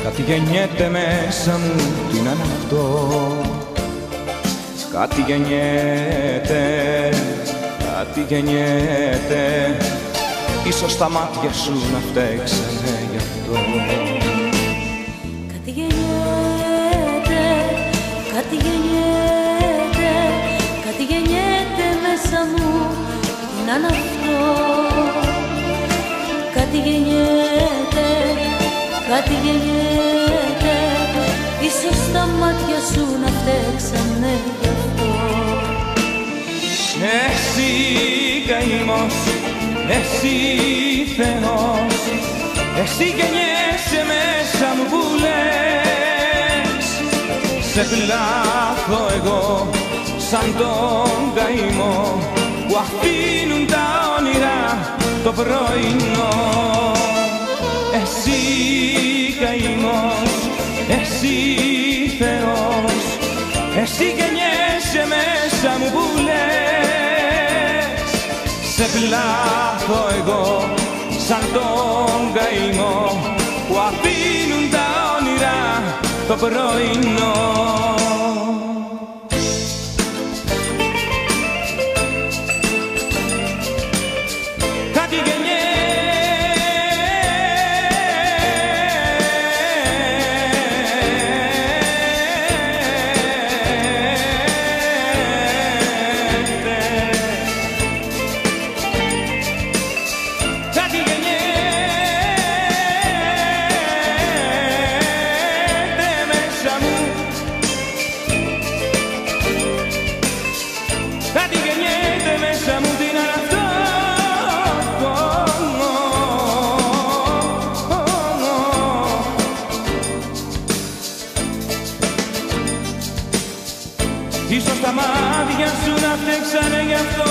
κάτι γεννιέται μέσα μου, τι να είναι αυτό. Κάτι γεννιέται, ίσως τα μάτια σου να φταίξανε γι' αυτό. Κάτι γεννιέται, κάτι γεννιέται, κάτι γεννιέται μέσα μου, τι να είναι αυτό. Κάτι γεννιέται, κάτι γεννιέται, ίσως τα μάτια σου να φταίξανε γι' αυτό. Εσύ καημός, εσύ Θεός, εσύ γεννιέσαι μέσα μου που λες. Σε πλάθω εγώ σαν τον καημό που αφήνουν τα όνειρα το πρωινό. Εσύ καημός, εσύ Θεός, εσύ γεννιέσαι μέσα μου που λες. Σε πλάθω εγώ σαν τον καημό που αφήνουν τα όνειρα το πρωινό. Κάτι γεννιέται μέσα μου, τι να είναι αυτό. Ίσως τα μάτια σου να φταίξανε γι' αυτό.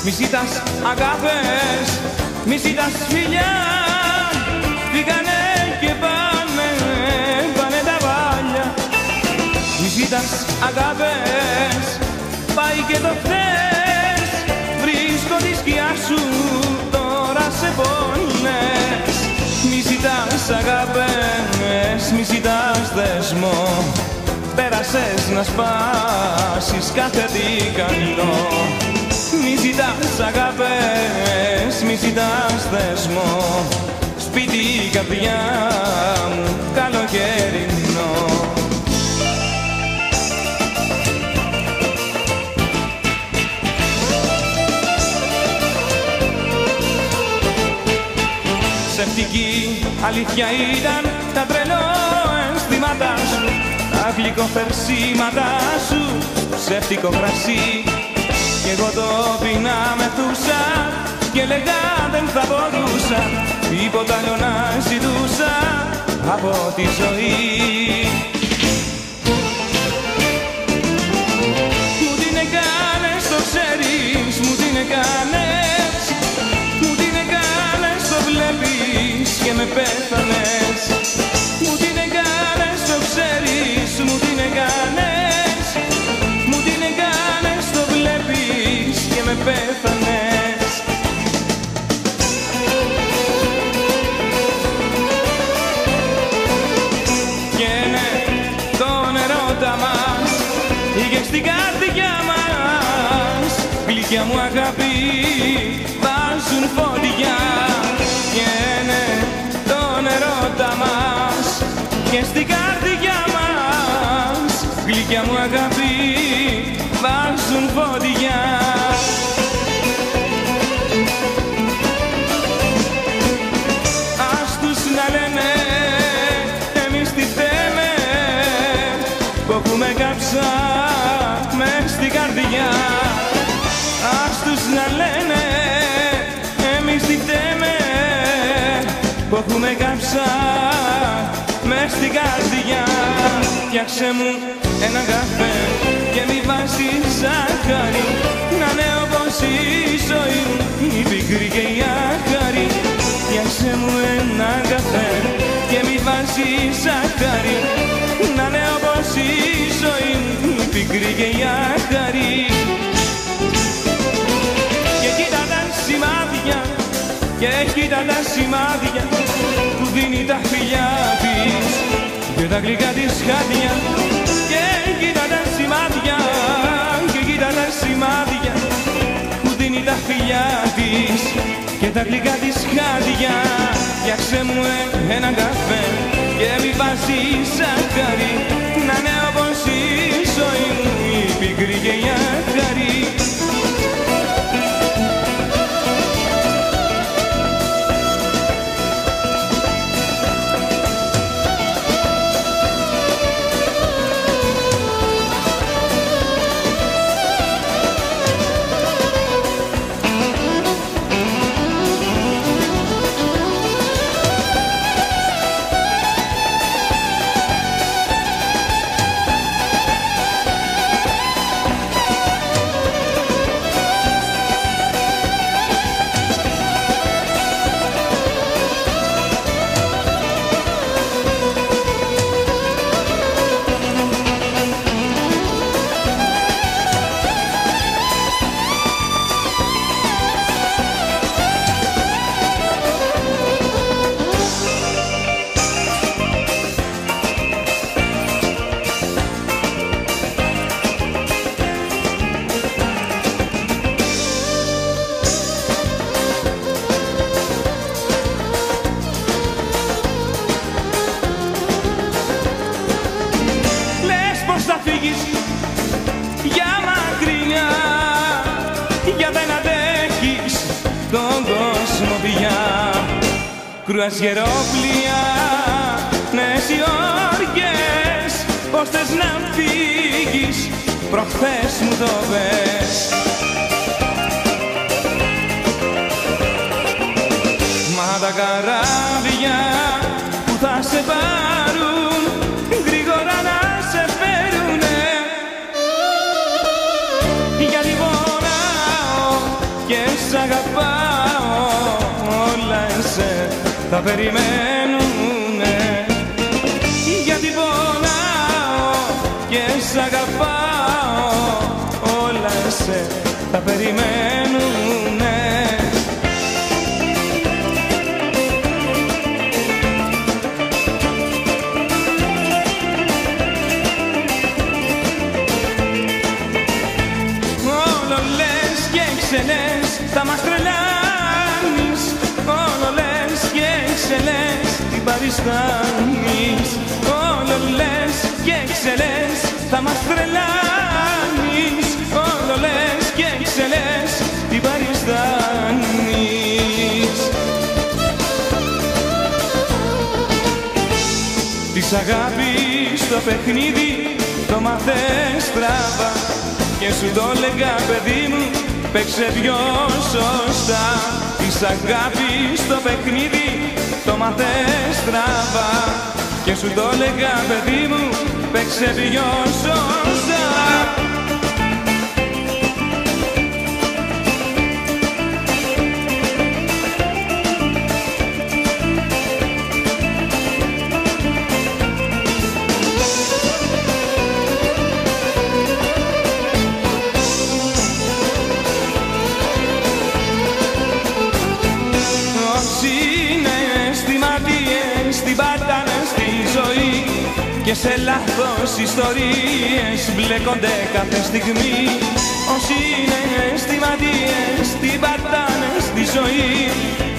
Μη ζητάς αγάπες, μη ζητάς φιλιά, φύγανε και πάνε τα βάλια. Μη ζητάς αγάπες, πάει και το χθες, βρίσκω τη σκιά σου, τώρα σε πόνες. Μη ζητάς αγάπες, μη ζητάς δεσμό, πέρασες να σπάσεις κάθε τι κανό. Μη ζητάς αγάπες, μη ζητάς δεσμό, σπίτι η καρδιά μου καλοκαιρινό. Ψευτική αλήθεια ήταν τα τρελό αισθήματά σου, τα γλυκοφερσίματά σου, ψεύτικο κρασί. Κι εγώ το πεινά μεθούσα και λέγα δεν θα μπορούσα τίποτα άλλο να ζητούσα από τη ζωή. Μου την έκανες, το ξέρεις, μου την έκανες, μου την έκανες, το βλέπεις και με πέθανες. Μου την έκανες, το ξέρεις, μου την έκανες, μου την έκανες, το βλέπεις και με πέθανες. Και ναι, τον ερώτα μας είχες στην καρδιά μας, γλυκιά μου αγάπη βάζουν φωτιά. Και ναι, τον ερώτα μας και στην καρδιά μας, γλυκιά μου αγάπη βάζουν φωτιά. Ας τους να λένε εμείς τι θέμε, που έχουμε κάψα με να λένε εμείς τι φταίμε που έχουμε κάψα μες στην καρδιά. Φτιάξε μου ένα καφέ και μη βάζεις ζάχαρη, να είναι όπως η ζωή μου η πικρή και η άχαρη. Φτιάξε μου ένα καφέ και μη βάζεις ζάχαρη, να είναι όπως η ζωή μου η πικρή και η άχαρη. Και κοίτα τα σημάδια, και κοίτα τα σημάδια που δίνει τα φιλιά της και τα γλυκά της χάδια. Και κοίτα τα σημάδια, και κοίτα τα σημάδια που δίνει τα φιλιά της και τα γλυκά της χάδια. Φτιάξε μου ένα καφέ και μη βάζεις ζάχαρη, να είναι όπως η ζωή μου η πικρή και η άχαρη. Για μακρινιά, για δεν αντέχεις τον κόσμο πια. Κρουαζιερόπλια, νέες οι όργες, πως θες να φύγεις, προχθές μου το πες. Μα τα καράβια που θα σε πάρουν γρήγορα να σε φέρουνε, γιατί πονάω και σ' αγαπάω, όλα εσέ θα περιμένουνε. Γιατί πονάω και σ' αγαπάω, όλα εσέ θα περιμένουνε. Θα μας τρελάνεις, όλο λες και ξελές, την παριστάνεις. Όλο λες και ξελές, θα μας τρελάνεις, όλο λες και ξελές, την παριστάνεις. Της αγάπης το παιχνίδι το μαθες στραβά και σου το λέγα παιδί μου, παίξε πιο σωστά. Της αγάπης το παιχνίδι το μαθες στραβά και σου το λέγα παιδί μου, παίξε πιο σωστά. Και σε λάθος ιστορίες μπλέκονται κάθε στιγμή. Όσοι είναι αισθηματίες την πατάνε στη ζωή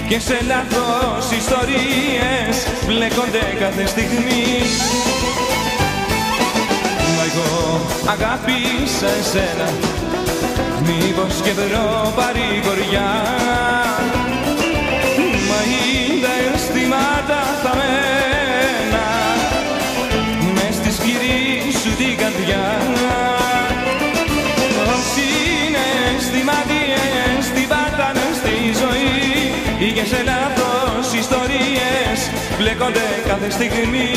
και σε λάθος ιστορίες μπλέκονται κάθε στιγμή. Μα εγώ αγάπησα εσένα, μήπως και βρω παρηγοριά. Μα είναι τα αισθήματα θαμμένα μες στη σκληρή σου την καρδιά. Όσοι είναι αισθηματίες στέκονται κάθε στιγμή.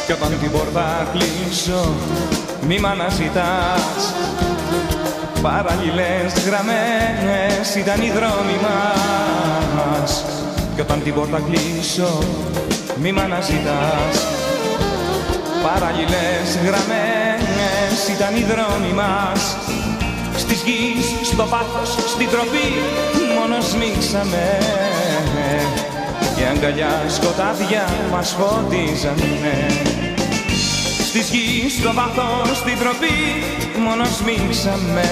Κι όταν την πόρτα κλείσω μη μ' αναζητάς. Παραλληλές γραμμένες ήταν οι δρόμοι μας. Κι όταν την πόρτα κλείσω μη μ' αναζητάς. Παραλληλές γραμμένες ήταν οι δρόμοι μας. Στις γης, στο πάθος, στην τροπή μόνος σμίξαμε. Και αγκαλιά σκοτάδια μας φωτίζανε. Στις γης, στο βάθος, στην τροπή μόνο σμίξαμε.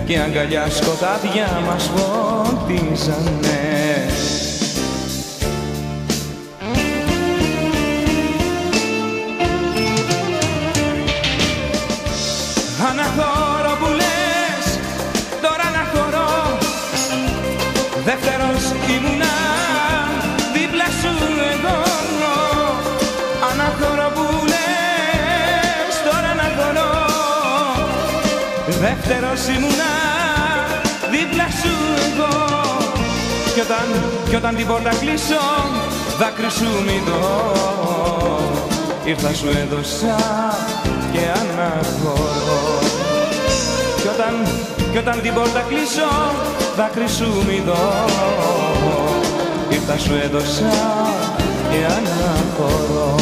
Και αγκαλιά σκοτάδια μας φωτίζανε. Αναχωρώ που λες, τώρα αναχωρώ. Δεύτερος ήμουνα, δίπλα σου εγώ. Αναχωρώ που λες, τώρα αναχωρώ. Δεύτερος ήμουνα, δίπλα σου εγώ. Κι όταν την πόρτα κλείσω, δάκρυ σου μητώ. Ήρθα σου έδωσα και αναχωρώ. Κι όταν την πόρτα κλείσω, δάκρυ σου μητώ. Ήρθα σου έδωσα και αναχωρώ.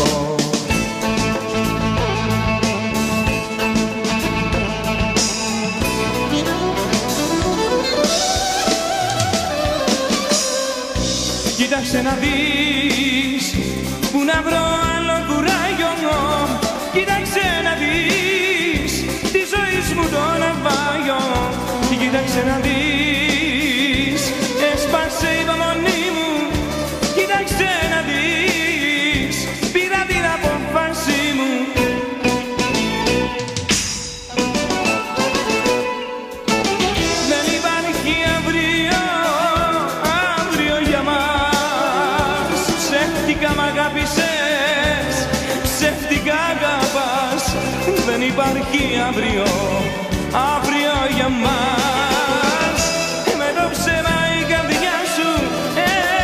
Κοίταξε να δεις που να βρω άλλο κουράγιο. Κοίταξε να δεις τη ζωή μου το ναυάγιο. Κοίταξε να δεις, έσπασε η υπομονή μου. Κοίταξε να δεις, πήρα την απόφαση μου. Δεν υπάρχει αύριο, αύριο για μας. Ψεύτικα μ' αγάπησες, ψεύτικα αγαπάς. Δεν υπάρχει αύριο, αύριο για μας. Με το ψέμα η καρδιά σου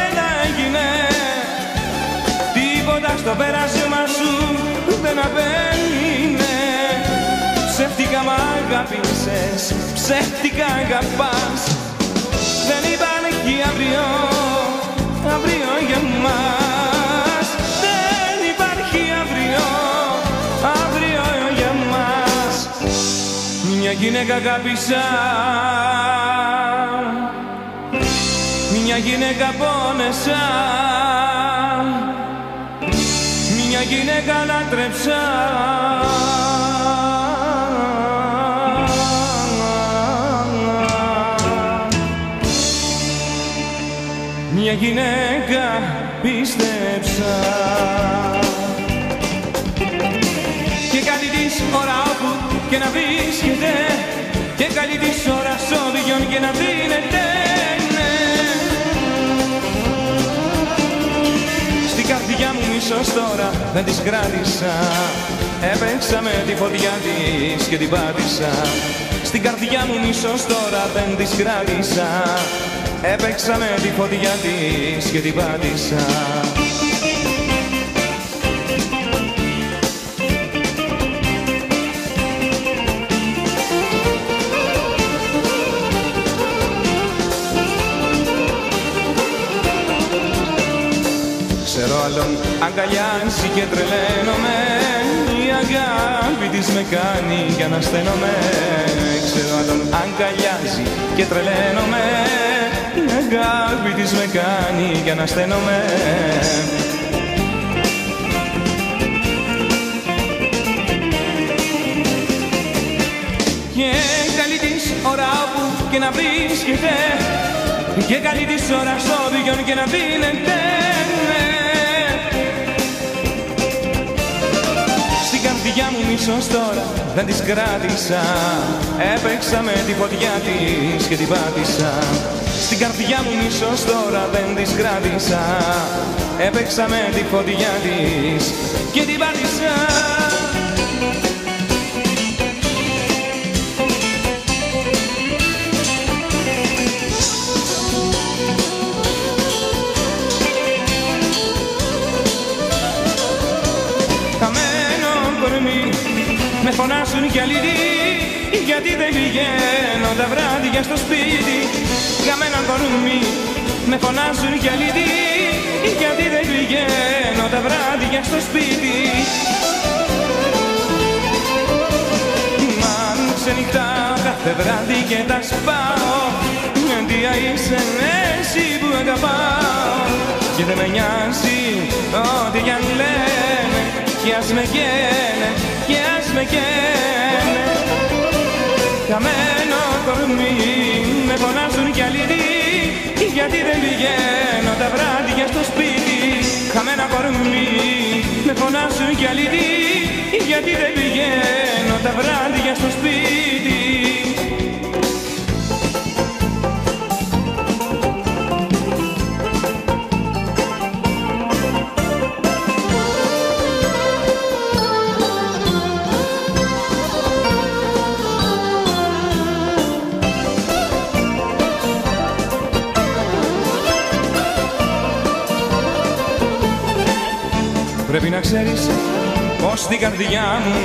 ένα έγινε. Τίποτα στο πέρασμα σου δεν απέμεινε. Ψεύτικα μ' αγάπησες, ψεύτικα αγαπάς. Δεν υπάρχει αύριο, αύριο για μας. Δεν υπάρχει αύριο, αύριο για μας. Μια γυναίκα αγάπησα, μια γυναίκα πόνεσα, μια γυναίκα λάτρεψα. Μια γυναίκα πίστεψα. Και καλή της ώρα όπου και να βρίσκεται, και καλή της ώρα σώδιον και να δίνεται, ναι. Στην καρδιά μου μισός τώρα δεν της κράτησα. Έπαιξα με τη φωτιά της και την πάτησα. Στην καρδιά μου μισός τώρα δεν της κράτησα. Έπαιξα με τη φωτιά της και την πάτησα. Ξέρω άλλον αγκαλιάζει και τρελαίνομαι. Η αγάπη της με κάνει για να στένομαι. Ξέρω άλλον αγκαλιάζει και τρελαίνομαι. Η αγάπη της με κάνει για να στένομαι. και να βρίσκεται και καλή της ώρα στο βιον και να δίνεται. Στην καρδιά μου μισός τώρα δεν της κράτησα, έπαιξα με τη φωτιά της και την πάτησα. Στην καρδιά μου μισός τώρα δεν της κράτησα, έπαιξα με τη φωτιά της και την πάτησα. Χαμένο κορμί, με φωνάσουν κι αλήτη, γιατί δεν πηγαίνω τα βράδια στο σπίτι. Χαμένο κορμί, με φωνάσουν κι αλήτη, γιατί δεν πηγαίνω τα βράδια στο σπίτι. Μα ξενυχτάω κάθε βράδυ και τα σπάω, αιτία είσαι εσύ που αγαπάω. Και δεν με νοιάζει ό,τι κι αν λένε, κι ας με καίνε, κι ας με καίνε. Χαμένο κορμί, με φωνάζουν κι αλήτη, γιατί δεν πηγαίνω τα βράδια στο σπίτι. Χαμένα κορμί, με φωνάζουν κι αλήτη, γιατί δεν πηγαίνω τα βράδια στο σπίτι. Πρέπει να ξέρεις πως την καρδιά μου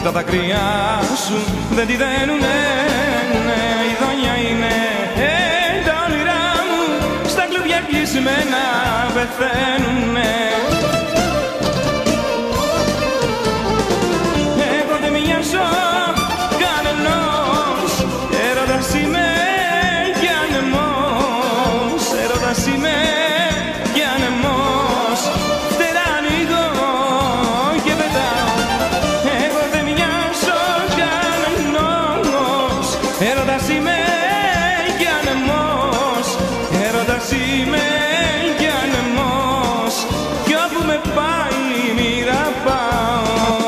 τα δάκρυά σου δεν τη δένουνε. Η δόνια είναι τα όνειρά μου, στα κλουβιά κλεισμένα πεθαίνουνε. Εγώ δεν μοιάζω κανενός, έρωτας είμαι κι ανεμός, έρωτας είμαι κι ανεμός. Έρωτας είμαι κι ανεμός, έρωτας είμαι κι ανεμός, κι όπου με πάει η μοίρα πάω.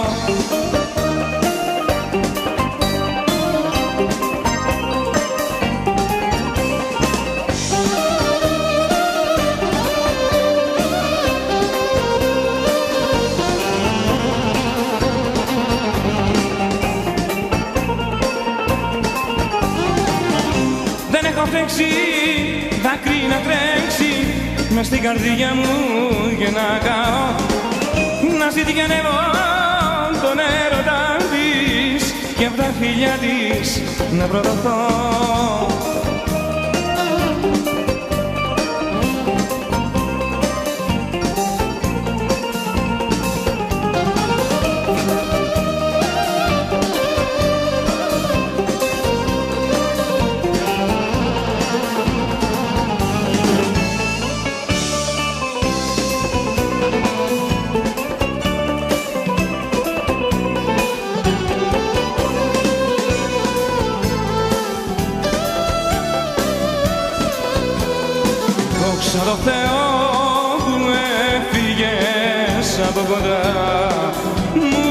Δεν έχω φταίξει, δάκρυ να τρέξει μες στην καρδιά μου και να καώ, να ζητιανεύω τον έρωτα της και απ' τα φιλιά της να προδοθώ. Δόξα τω Θεώ που έφυγες από κοντά μου,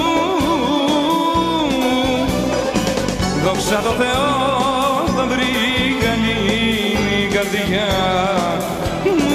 δόξα τω Θεώ θα βρει καλή καρδιά μου.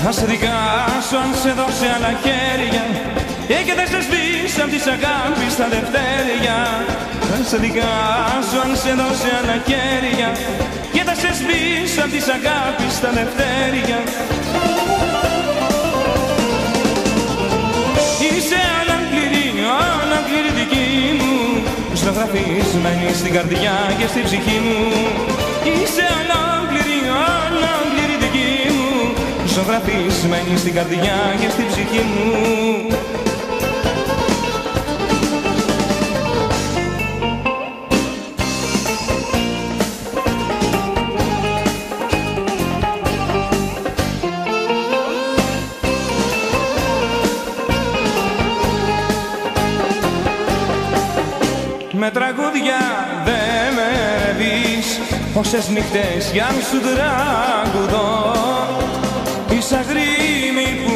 Θα σε δικάσω αν σε δώσει άλλα χέρια και δεν σε σβήσω απ' της αγάπης τα δευτέρια. Θα σε δικάσω αν σε δώσει άλλα χέρια και δεν σε σβήσω απ' της αγάπης τα δευτέρια. Είσαι άλλα πλήρη ζωγραφισμένη στην καρδιά και στην ψυχή μου. Είσαι ολόκληρη, ολόκληρη δική μου, ζωγραφισμένη στην καρδιά και στην ψυχή μου. Με τραγούδια δε με ρεβείς, όσες νύχτες για να σου τραγουδώ. Είσαι αγρίμη που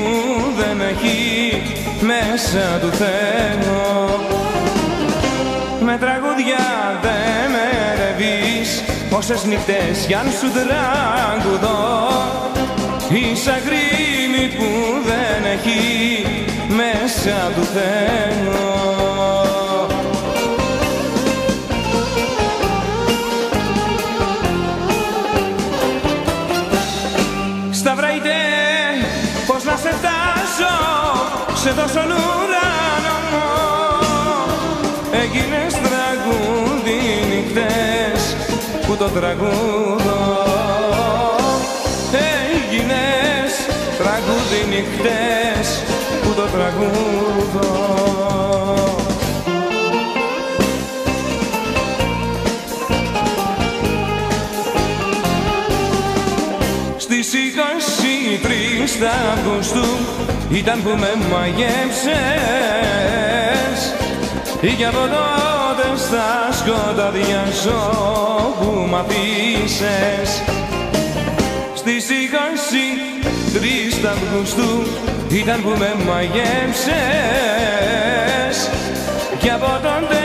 δεν έχει μέσα του Θεό. Με τραγούδια δε με ρεβείς, όσες νύχτες για να σου τραγουδώ. Είσαι αγρίμη που δεν έχει μέσα του Θεό. Σταυραϊτέ, πώς να σε φτάσω σε τόσο ουρανό. Έγινες τραγούδι νύχτες που το τραγούδω. Έγινες τραγούδι νύχτες που το τραγούδω. Στις 23 Αυγούστου ήταν που με μαγεύσες, και από τότε στα σκοτάδια ζω που μ' αφήσες. Στις 23 Αυγούστου ήταν που με μαγεύσες, και από τότε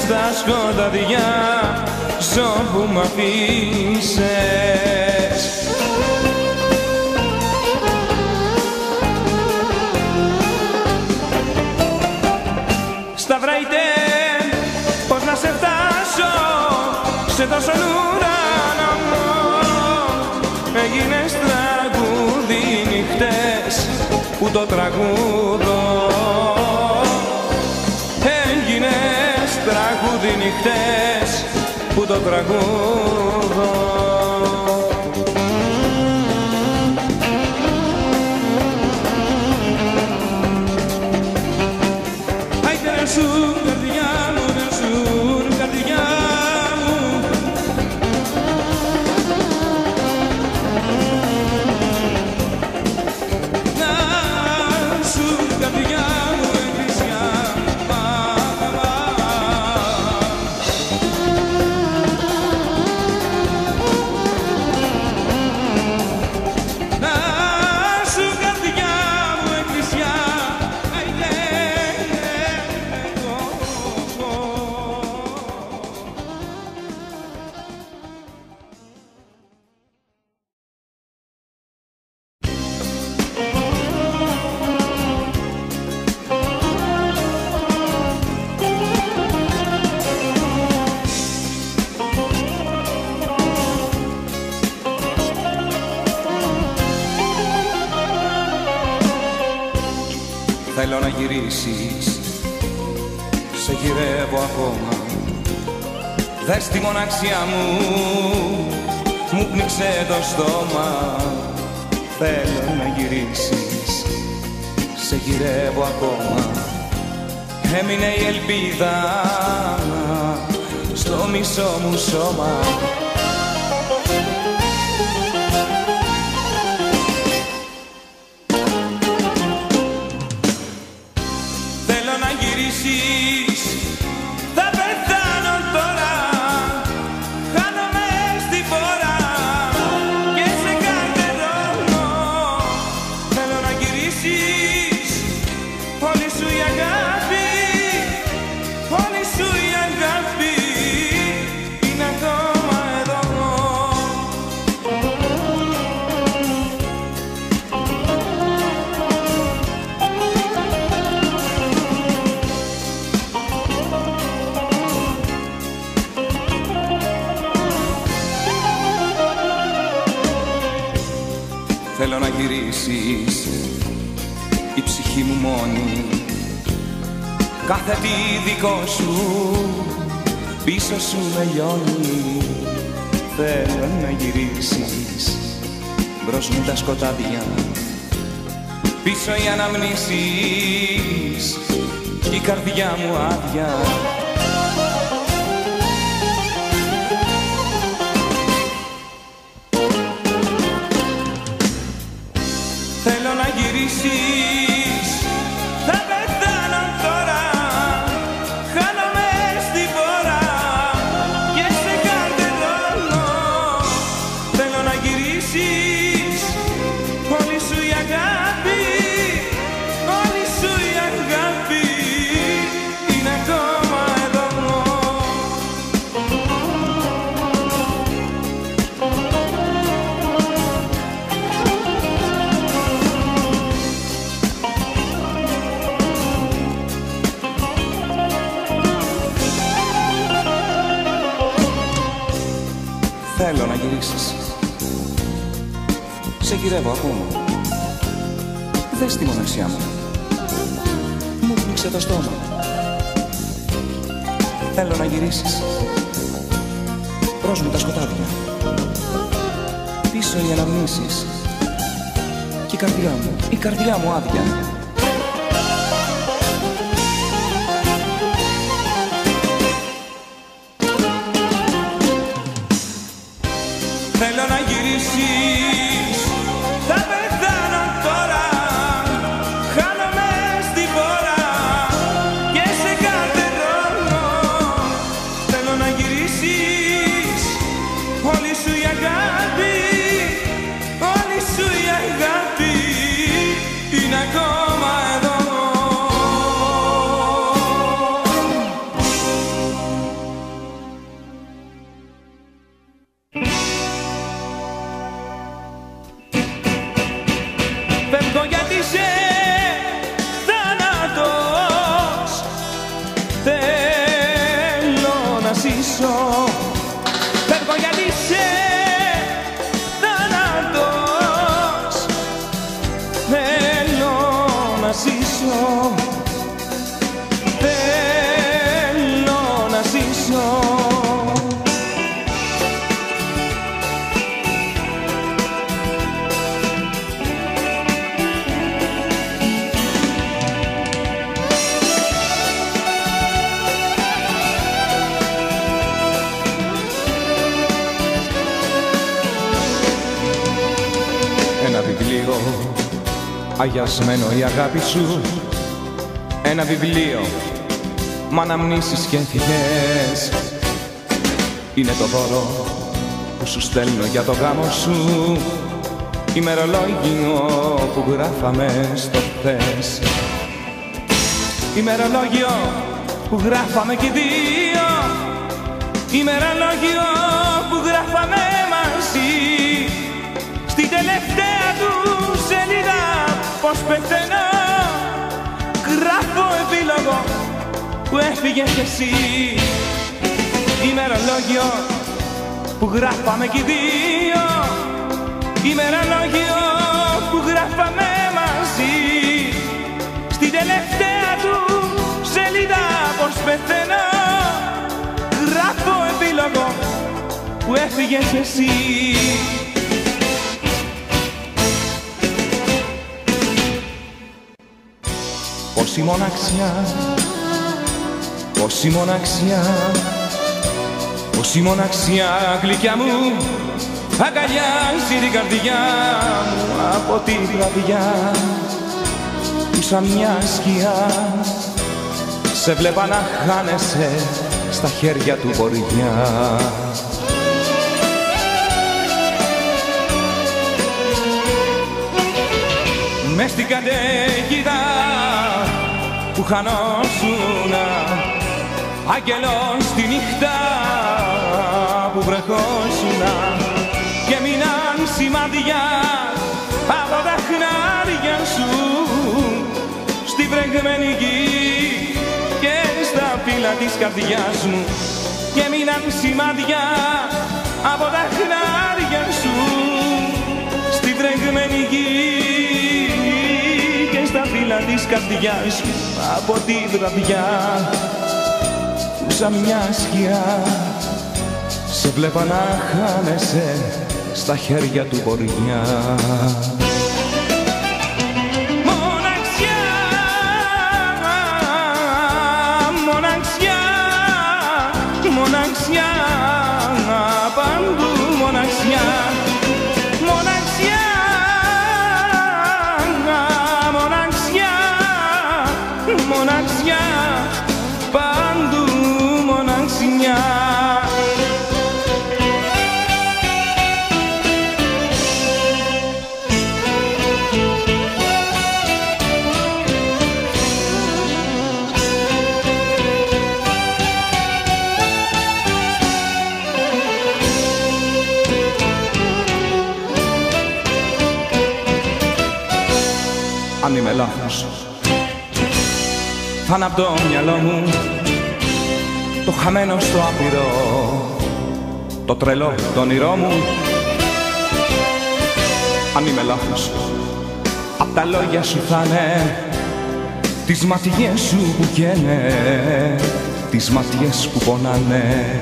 στα σκοτάδια ζω που μ' αφήσες. Σταυραϊτέ, πώς να σε φτάσω σε τόσο ουρανό. Έγινες τραγούδι νύχτες που το τραγούδω. Έγινες τραγούδι νύχτες που το τραγούδω. Σου καρδιά μου, σου καρδιά μου, να σου καρδιά μου εκκλησιά, να σου καρδιά μου εκκλησιά. Θέλω να γυρίσεις, σε γυρεύω ακόμα. Δες τη μοναξιά μου, μου πνίξε το στόμα. Θέλω να γυρίσεις, σε γυρεύω ακόμα. Έμεινε η ελπίδα στο μισό μου σώμα. Θα πεθάνω τώρα, χάνομαι στη φορά και σε κάθε δρόμο. Θέλω να γυρίσεις, όλη σου η αγάπη, όλη σου η αγάπη είναι ακόμα εδώ. Θέλω να γυρίσεις, η ψυχή μου μόνη κάθετη δικό σου πίσω σου με λιώνει. Θέλω να γυρίσεις μπρος μου τα σκοτάδια, πίσω οι αναμνήσεις κι η καρδιά μου άδεια. Θέλω να γυρίσεις, θα πεθάνω τώρα, χάνομαι στη βόρα και σε καρτερώνω. Θέλω να γυρίσεις, όλη σου η αγάπη, όλη σου η αγάπη είναι ακόμα εδώ. Θέλω να γυρίσεις, σε γυρεύω ακόμα. Δες τη μοναξιά μου, μου πνίξε το στόμα. Θέλω να γυρίσεις, μπρος μου τα σκοτάδια, πίσω οι αναμνήσεις και η καρδιά μου άδεια. Θέλω να γυρίσεις, θα πεθάνω τώρα, χάνομαι στη βόρα και σε καρτερώνω. Θέλω να γυρίσεις, όλη σου η αγάπη, όλη σου η αγάπη είναι ακόμα εδώ. Φεύγω γιατί είσαι θάνατος, θέλω να ζήσω. Φεύγω γιατί είσαι θάνατος, θέλω να ζήσω. Θέλω να ζήσω. Ένα βιβλίο αγιασμένο η αγάπη σου, ένα βιβλίο μ' αναμνήσεις και ευχές. Είναι το δώρο που σου στέλνω για το γάμο σου, ημερολόγιο που γράφαμε στο χθες. Ημερολόγιο που γράφαμε κι οι δύο, ημερολόγιο που γράφαμε μαζί. Στην τελευταία του σελίδα πως πεθαίνω, γράφω επίλογο που έφυγες κι εσύ. Ημερολόγιο που γράφαμε κι οι δύο, ημερολόγιο που γράφαμε μαζί. Στην τελευταία του σελίδα πως πεθαίνω, γράφω επίλογο που έφυγες κι εσύ. Πόση μοναξιά, πόση μοναξιά, πόση μοναξιά γλυκιά μου αγκαλιάζει την καρδιά μου από τη βραδιά που σαν μια σκιά σε βλέπα να χάνεσαι στα χέρια του βορειά. Μες στην καταιγίδα που χανόσουνα, άγγελος τη νύχτα που βρεχόσουνα, και μείναν σημάδια από τα χνάρια σου στη βρεγμένη γη και στα φύλλα της καρδιάς μου, και μείναν σημάδια από τα χνάρια σου στη βρεγμένη γη στα φύλλα της καρδιάς μου από τη βραδιά που σαν μια σκιά. Σε βλέπα να χάνεσαι στα χέρια του βορειά. Μοναξιά, μοναξιά, μοναξιά, παντού μοναξιά. Μοναξιά, μοναξιά, μοναξιά, παντού μοναξιά. Αν είμαι λάθος, θα είναι απ' το μυαλό μου το χαμένο στο άπειρο, το τρελό, το όνειρό μου. Αν είμαι λάθος, απ' τα λόγια σου θα είναι τις ματιές σου που καίνε, τις ματιές που πονάνε.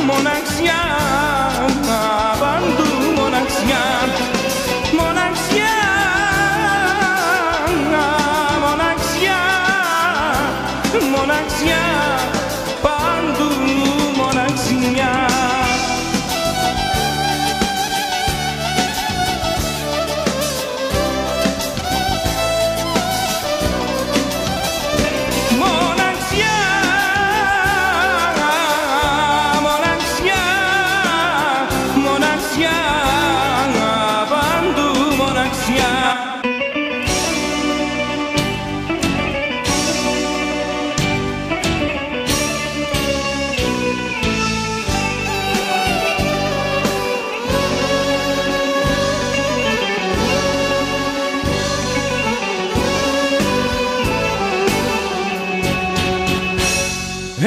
Μοναξιά, παντού μοναξιά. Μοναξιά, μοναξιά, μοναξιά, παντού μοναξιά.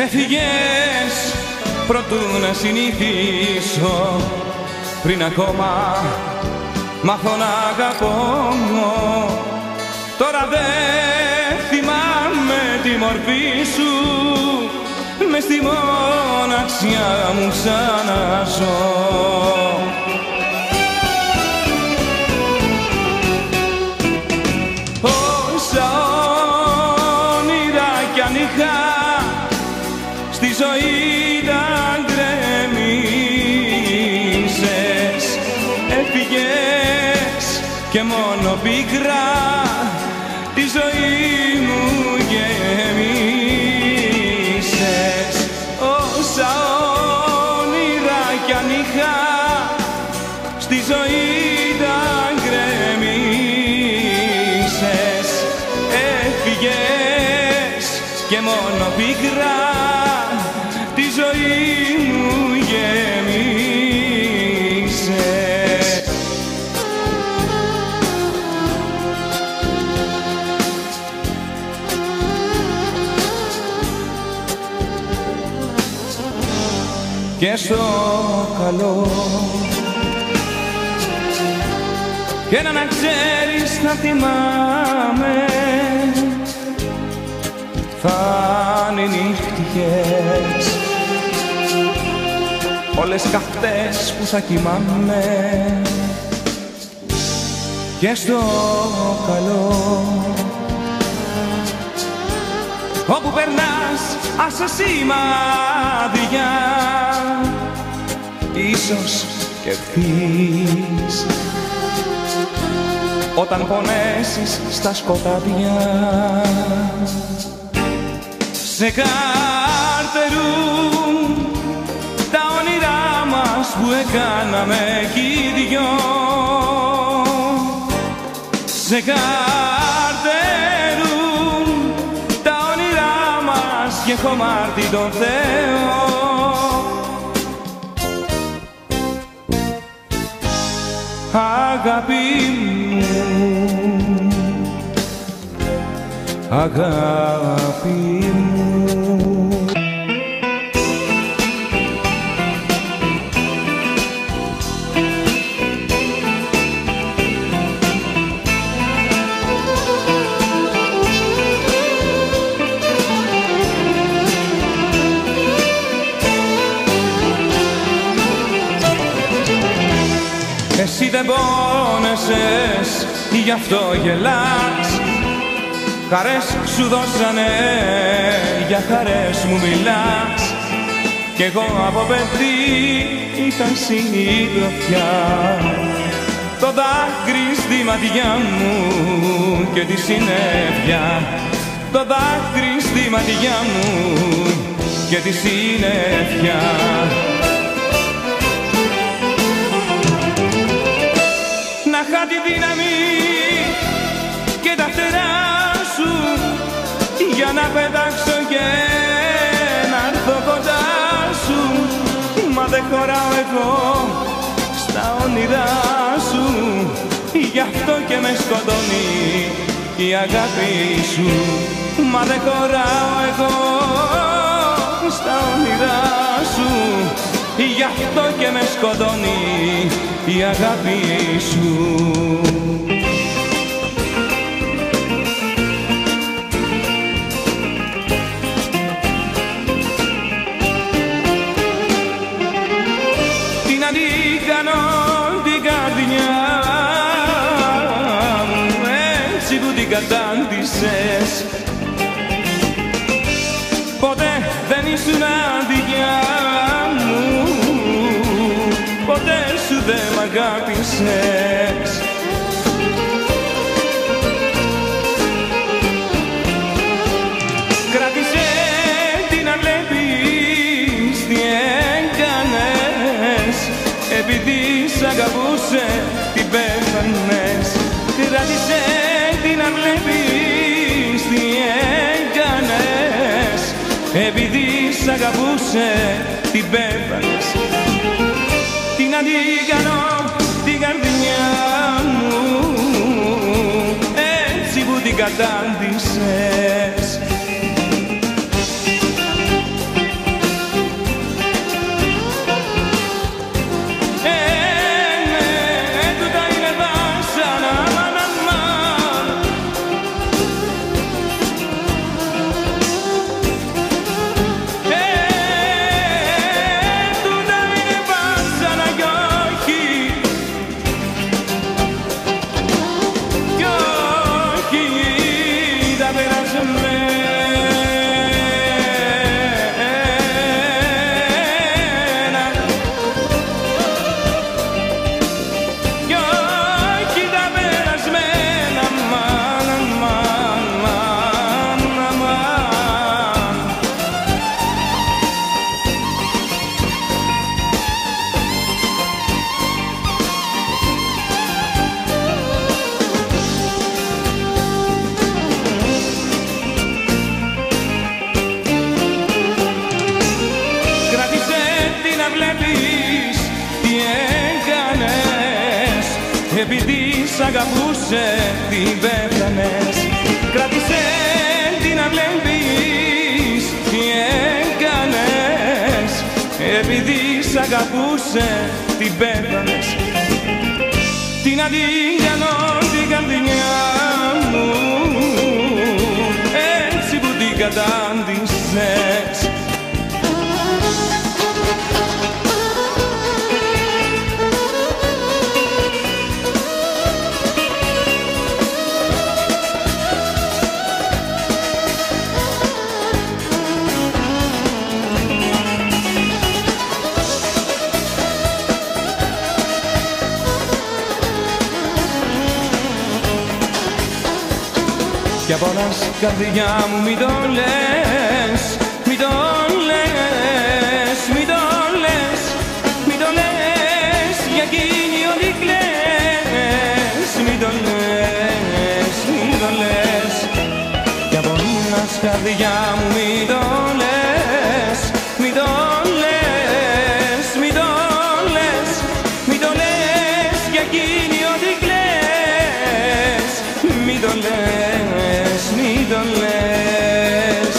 Έφυγες προτού να συνηθίσω, πριν ακόμα μάθω να αγαπώ. Τώρα δεν θυμάμαι τη μορφή σου, μες στη μοναξιά μου ξαναζώ. Όσα όνειρα κι αν είχα στη ζωή τα γκρεμίσες. Έφυγες και μόνο πίκρα τη ζωή μου γεμίσες. Όσα όνειρα κι αν είχα στη ζωή τα γκρεμίσες. Έφυγες και μόνο πίκρα τη ζωή μου γεμίσες. Και στο καλό και να ξέρεις να θυμάμαι, θα είναι οι νύχτιες όλες καυτές που θα κοιμάμαι. Και στο καλό όπου περνάς άσε σημάδια, ίσως και ευθύς όταν πονέσεις στα σκοτάδια. Σε καρτερούν τα όνειρά μας που έκαναμε κι οι δυο. Σε καρτερούν τα όνειρά μας και έχω μάρτι τον Θεό. Αγάπη μου, αγάπη μου. εσύ δεν πόνεσες, γι' αυτό γελάς. Χαρές σου δώσανε, για χαρές μου μιλάς. Κι εγώ από παιδί είχα συντροφιά. Το δάκρυ στη ματιά μου και τη συννεφιά. Το δάκρυ στη ματιά μου και τη συννεφιά. Να είχα τη δύναμη και τα φτερά σου για να πετάξω και να έρθω κοντά σου. Μα δεν χωράω εγώ στα όνειρά σου, γι' αυτό και με σκοτώνει η αγάπη σου. Μα δεν χωράω εγώ στα όνειρά σου, γι' αυτό και με σκοτώνει η αγάπη σου. Τι να την κάνω την καρδιά μου έτσι που την κατάντησες. Ποτέ δεν ήσουν δικιά μου, ποτέ σου δεν μ' αγάπησες. Κράτησε την να βλέπεις τι έκανες, επειδή σ' αγαπούσε την πέθανες. Κράτησε την να βλέπεις τι έκανες, επειδή σ' αγαπούσε την πέθανες. Τι να την κάνω την καρδιά μου έτσι που την κατάντησες. Τούτα είναι βάσανα, αμάν, αμάν. Τούτα είναι βάσανα κι όχι, κι όχι τα περάσαμε. Επειδή σ' αγαπούσε την πέθανες. Κράτησε την να βλέπεις τι έκανες, επειδή σ' αγαπούσε την πέθανες. Τι να την κάνω την καρδιά μου έτσι που την κατάντησες. Κι απόλας καρδιά μου μη το λες, μη το λες, μη το λες, μη το λες, για εκείνη ό,τι κλαις. Μη το λες, μη το λες. Κι απόλας καρδιά μου μη το λες, μη το λες, μη το λες, μη το λες, για εκείνη ό,τι κλαις. Μη το λες, μη το λες.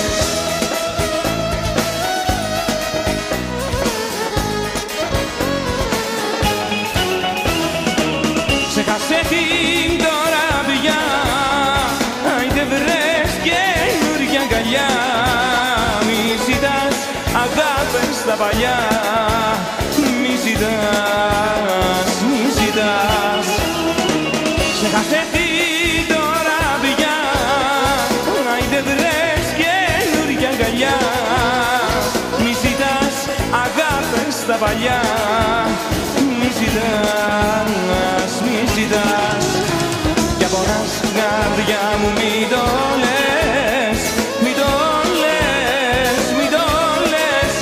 Ξέχασε την τώρα πια, άιντε βρες καινούρια αγκαλιά. ζητάς. Ξέχασε την τώρα πια, άιντε βρες καινούρια αγκαλιά. Μη ζητάς αγάπες στα παλιά, μη ζητάς, μη ζητάς. Για πονάς καρδιά μου μη το λες, μη το λες, μη το λες,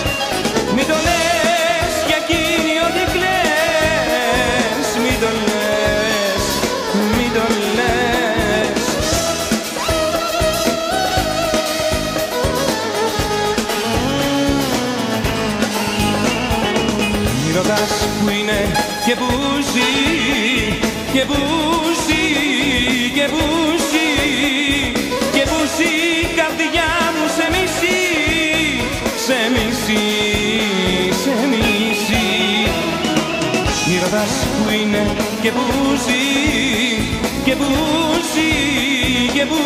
μη το λες για εκείνη ό,τι κλαις, μη το λες, μη το λες. Μη ρωτάς που είναι και που ζει, και που ζει, και που ζει, και που ζει η καρδιά μου σε μισή, σε μισή, σε μισή. Μη ρωτάς που είναι και που ζει, και που ζει, και που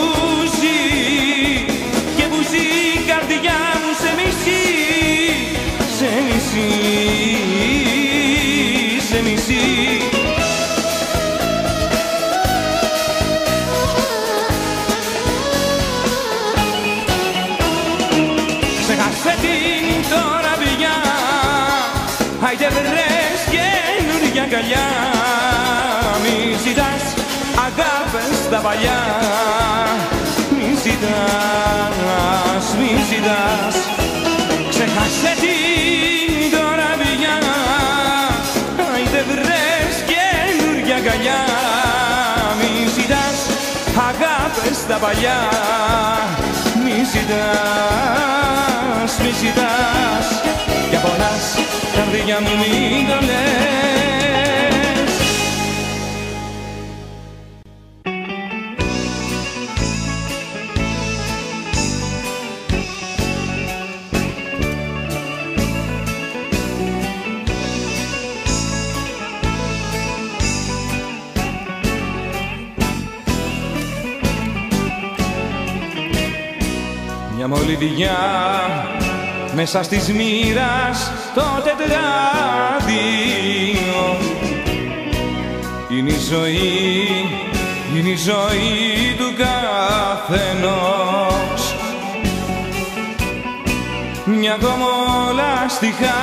ζει, και που ζει η καρδιά μου σε μισή, σε μισή, σε μισή. Ξέχασε την τώρα πια, άιντε βρες καινούρια αγκαλιά. Μη ζητάς αγάπες στα παλιά, μη ζητάς, μη ζητάς. Ξέχασε την τώρα πια, άιντε βρες καινούρια αγκαλιά. Μη ζητάς αγάπες στα παλιά, μη ζητάς, μη ζητάς. Για πονάς καρδιά μου μην το λες. Μια μολυβιά μέσα στις μοίρας το τετράδιο. Είναι η ζωή, είναι η ζωή του καθενός. Μια κομμολαστιχά,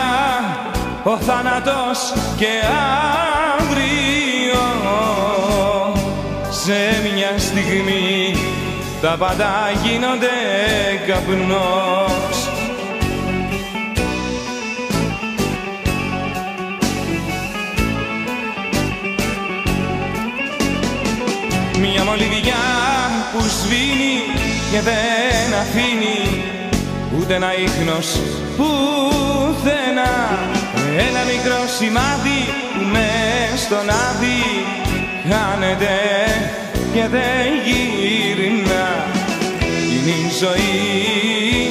ο θάνατος και αύριο. Σε μια στιγμή τα πάντα γίνονται καπνός. Μια μολυβιά που σβήνει και δεν αφήνει ούτε ένα ίχνος πουθενά. Ένα μικρό σημάδι που μες στον άδει χάνεται και δεν γυρνά. Είναι η ζωή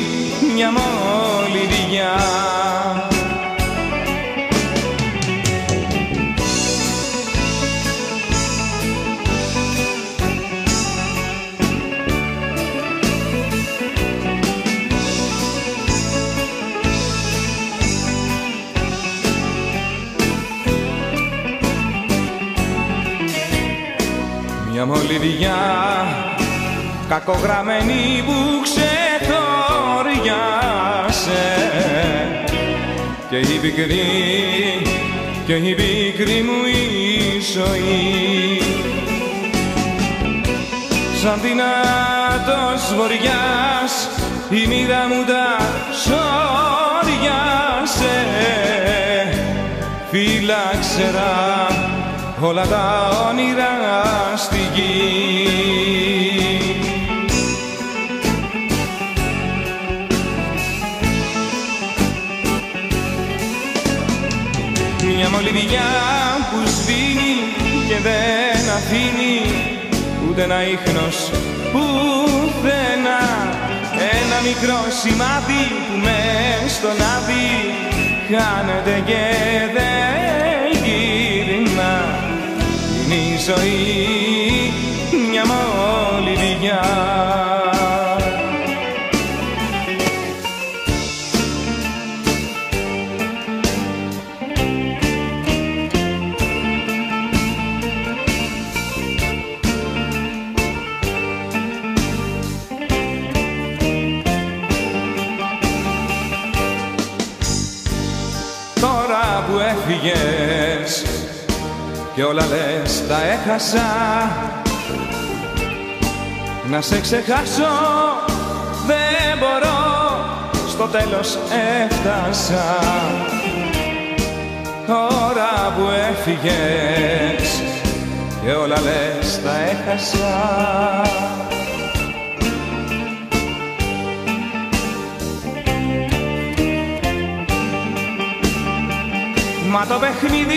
μια μολυβιά. Μια μολυβιά κακογραμμένη που ξεθοριάσε και η πικρή, και η πικρή μου η ζωή. Σαν δυνατός βοριάς η μοίρα μου τα σόριασε. Φύλαξερα όλα τα όνειρα στη γη. Μια μολυβιά που σβήνει και δεν αφήνει ούτε ένα ίχνος πουθενά. Ένα μικρό σημάδι που μες στον άδει χάνεται και δεν γυρνά. Είναι η ζωή μια μολυβιά. και όλα λες τα έχασα. Να σε ξεχάσω δεν μπορώ, στο τέλος έφτασα. Τώρα που έφυγες και όλα λες τα έχασα. Μα το παιχνίδι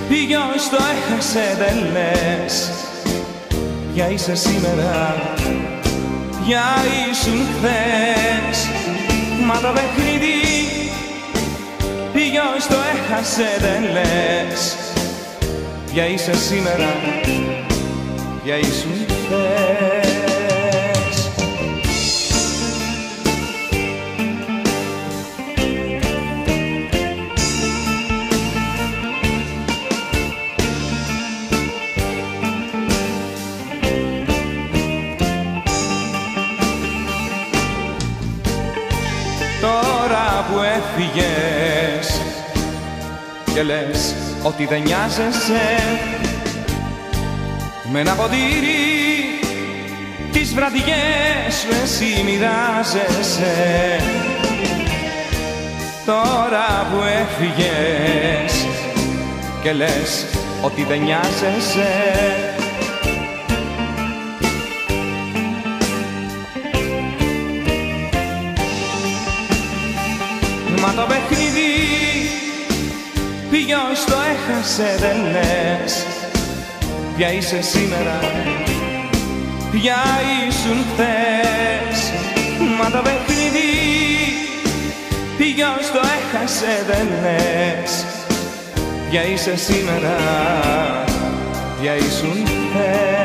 ποιος το έχασε δεν λες. Ποια είσαι σήμερα, ποια ήσουν χθες. Μα το παιχνίδι ποιος το έχασε δεν λες. Ποια είσαι σήμερα, ποια ήσουν χθες. Τώρα που έφυγες και λες ότι δεν νοιάζεσαι, με ένα ποτήρι τις βραδιές σου εσύ μοιράζεσαι. Τώρα που έφυγες και λες ότι δεν νοιάζεσαι, μα το παιχνίδι ποιος το έχασε δεν λες. Ποια είσαι σήμερα, ποια ήσουν χθες. Μα το παιχνίδι ποιος το έχασε δεν λες. Ποια είσαι σήμερα, ποια ήσουν χθες.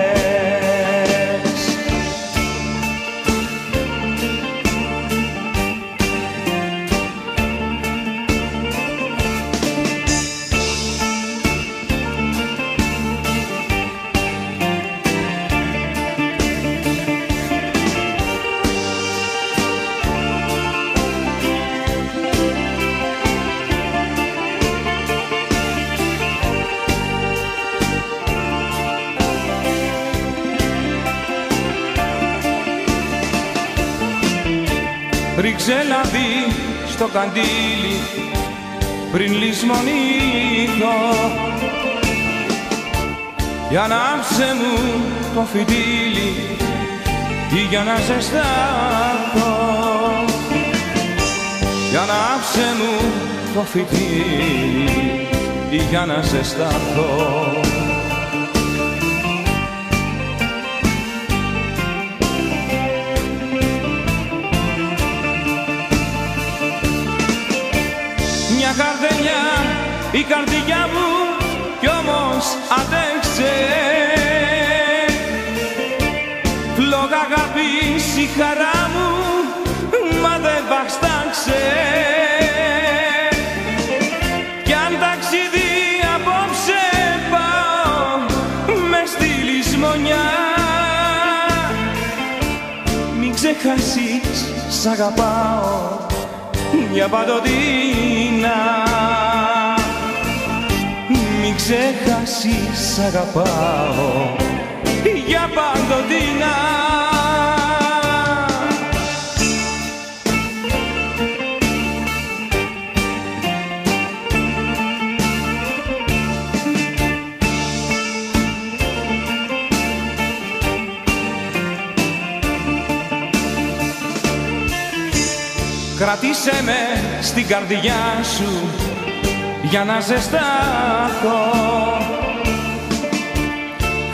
Ρίξε λάδι στο καντήλι πριν λησμονήθω, για να άψε μου το φυτίλι ή για να ζεσταθώ. Για να άψε μου το φυτίλι ή για να ζεσταθώ. Μια καρδελιά η καρδιά μου κι όμως αντέξε. Φλόγα αγάπης η χαρά μου μα δεν βαστάξε. Κι αν ταξίδι απόψε πάω μες στη λησμονιά, μην ξεχάσεις σ' αγαπάω για παντοτινά. Μην ξεχάσεις σ' αγαπάω για παντοτινά. Κρατήσε με στην καρδιά σου για να ζεσταθώ.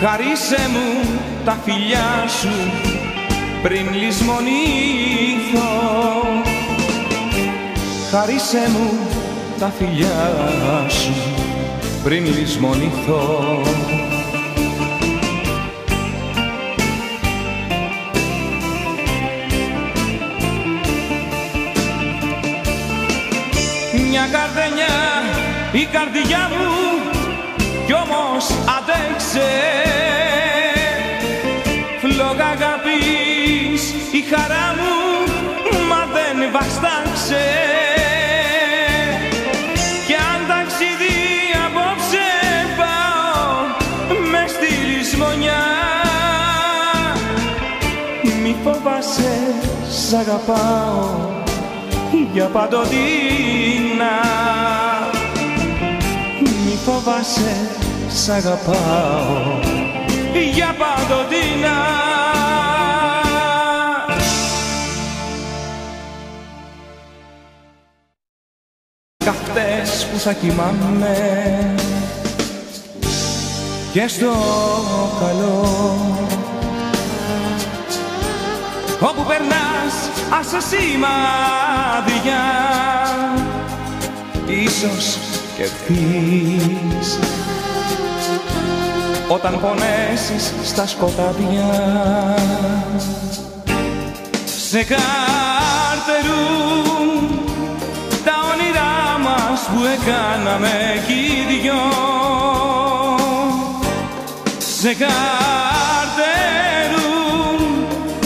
Χαρίσε μου τα φιλιά σου πριν λησμονήθω. Χαρίσε μου τα φιλιά σου πριν λησμονήθω. Μια καρδενιά η καρδιά μου κι όμως αντέξε. Φλόγα αγάπης η χαρά μου μα δεν βαστάξε. Κι αν ταξίδι απόψε σ' αγαπάω για παντοτινά. Μη φοβάσαι, σ' αγαπάω για παντοτινά. Καυτές που θα κοιμάμαι και στο καλό, όπου περνάς άσε σημάδια, ίσως και ευθύς, όταν πονέσεις στα σκοτάδια. Σε καρτερούν τα όνειρά μας που έκαναμε κι οι δυο. Σε καρτερούν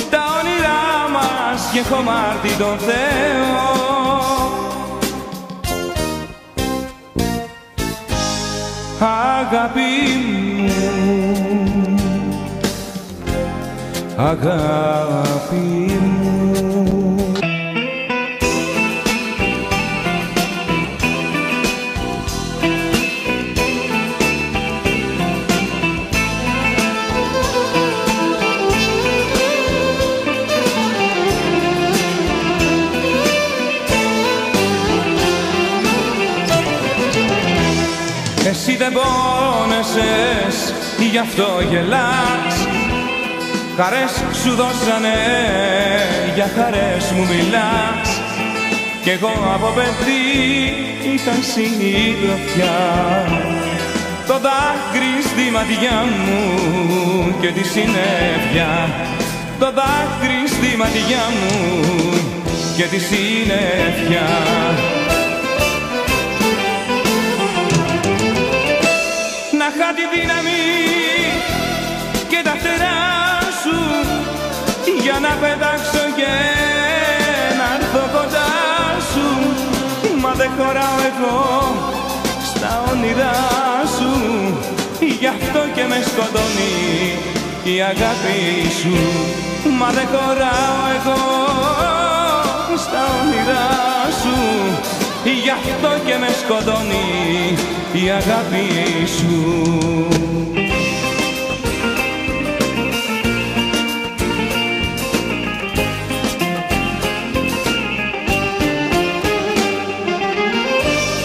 τα όνειρά μας και έχω μάρτι τον Θεό. Αγάπη μου, αγάπη μου. Εσύ δεν πόνεσες, γι' αυτό γελάς. Χαρές σου δώσανε, για χαρές μου μιλάς. Κι εγώ από παιδί είχα συντροφιά, το δάκρυ στη ματιά μου και τη συννεφιά. Το δάκρυ στη ματιά μου και τη συννεφιά. Να είχα τη δύναμη και τα φτερά σου για να πετάξω και να έρθω κοντά σου. Μα δεν χωράω εγώ στα όνειρά σου, γι' αυτό και με σκοτώνει η αγάπη σου. Μα δεν χωράω εγώ στα όνειρά σου, γι' αυτό και με σκοτώνει η αγάπη σου.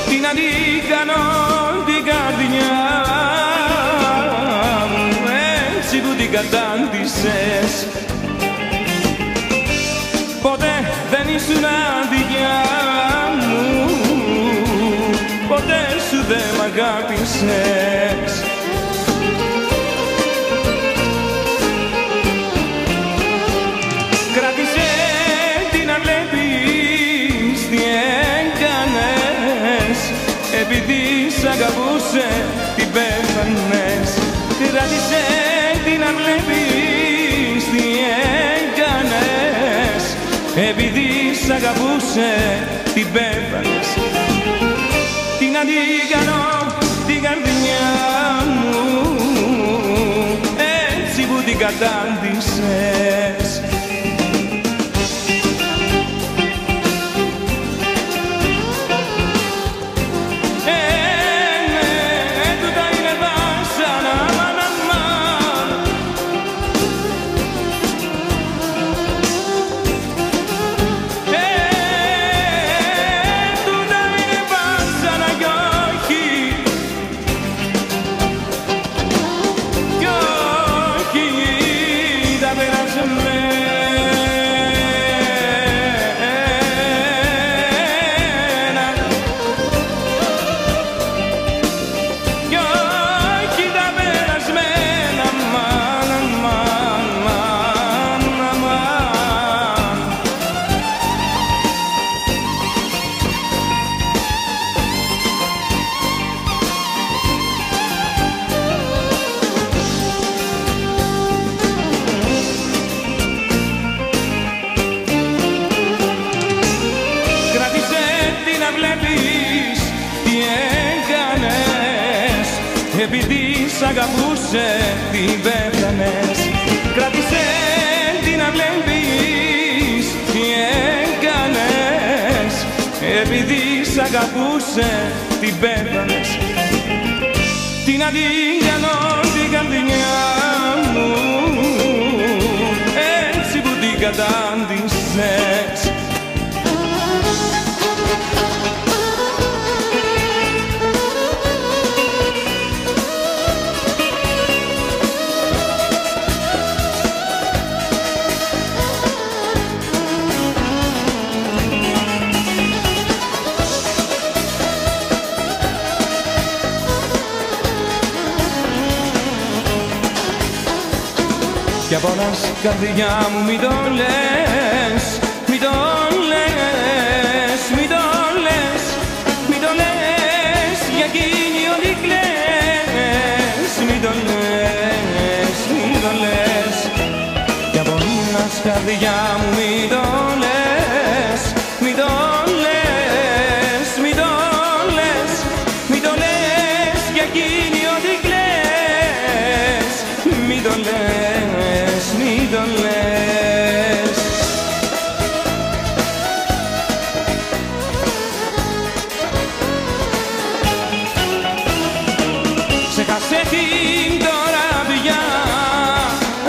Τι να την κάνω την καρδιά μου, έτσι που την κατάντησες. Ποτέ δεν ήσουν αδικιά μου, ποτέ σου δεν μ' αγάπησες. Κράτησε τι να βλέπεις, τι έκανες, επειδή σ' αγαπούσε την πέθανες. Κράτησε τι να βλέπεις, τι έκανες, επειδή σ' αγαπούσε την πέθανες. Τι να την κάνω την καρδιά μου, έτσι που την κατάντησες. Τούτα είναι βάσανα, αμάν, αμάν. Τούτα είναι βάσανα κι όχι, κι όχι τα περάσαμε. Επειδή σ' αγαπούσε την πέθανες. Κράτησε τι να βλέπεις, τι έκανες, επειδή σ' αγαπούσε την πέθανες. Τι να την κάνω την καρδιά μου, έτσι που την κατάντησες. Κι απόλας καρδιά μου μη το λες, μη το λες, μη το λες, μη το λες, για εκείνη ό,τι κλαις. Μη το λες, μη το λες. Κι απόλας καρδιά μου μη το λες, μη το λες, μη το λες, μη το λες, για εκείνη ό,τι κλαις. Μη το λες, μη το λες. Ξέχασε την τώρα πια,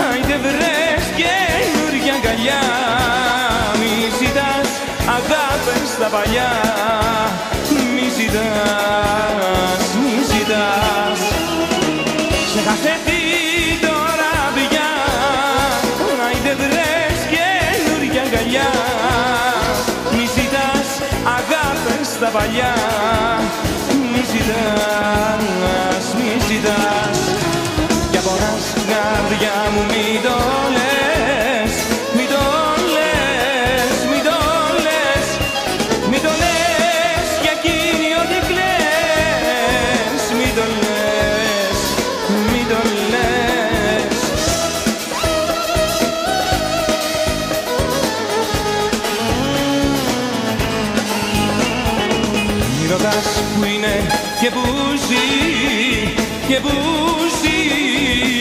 άιντε βρες καινούρια αγκαλιά. Μη ζητάς αγάπες στα παλιά, μη ζητάς, μη ζητάς. Ξέχασε την τώρα πια, άιντε βρες καινούρια αγκαλιά. Μη ζητάς αγάπες στα παλιά, μη ζητάς, μη ζητάς. Για πονάς καρδιά μου μη το λες, μη το λες, μη το λες, μη το λες, για εκείνη ό,τι κλαις. Μη το λες, μη το λες. Μη ρωτάς που είναι και που ζει, και που ζει,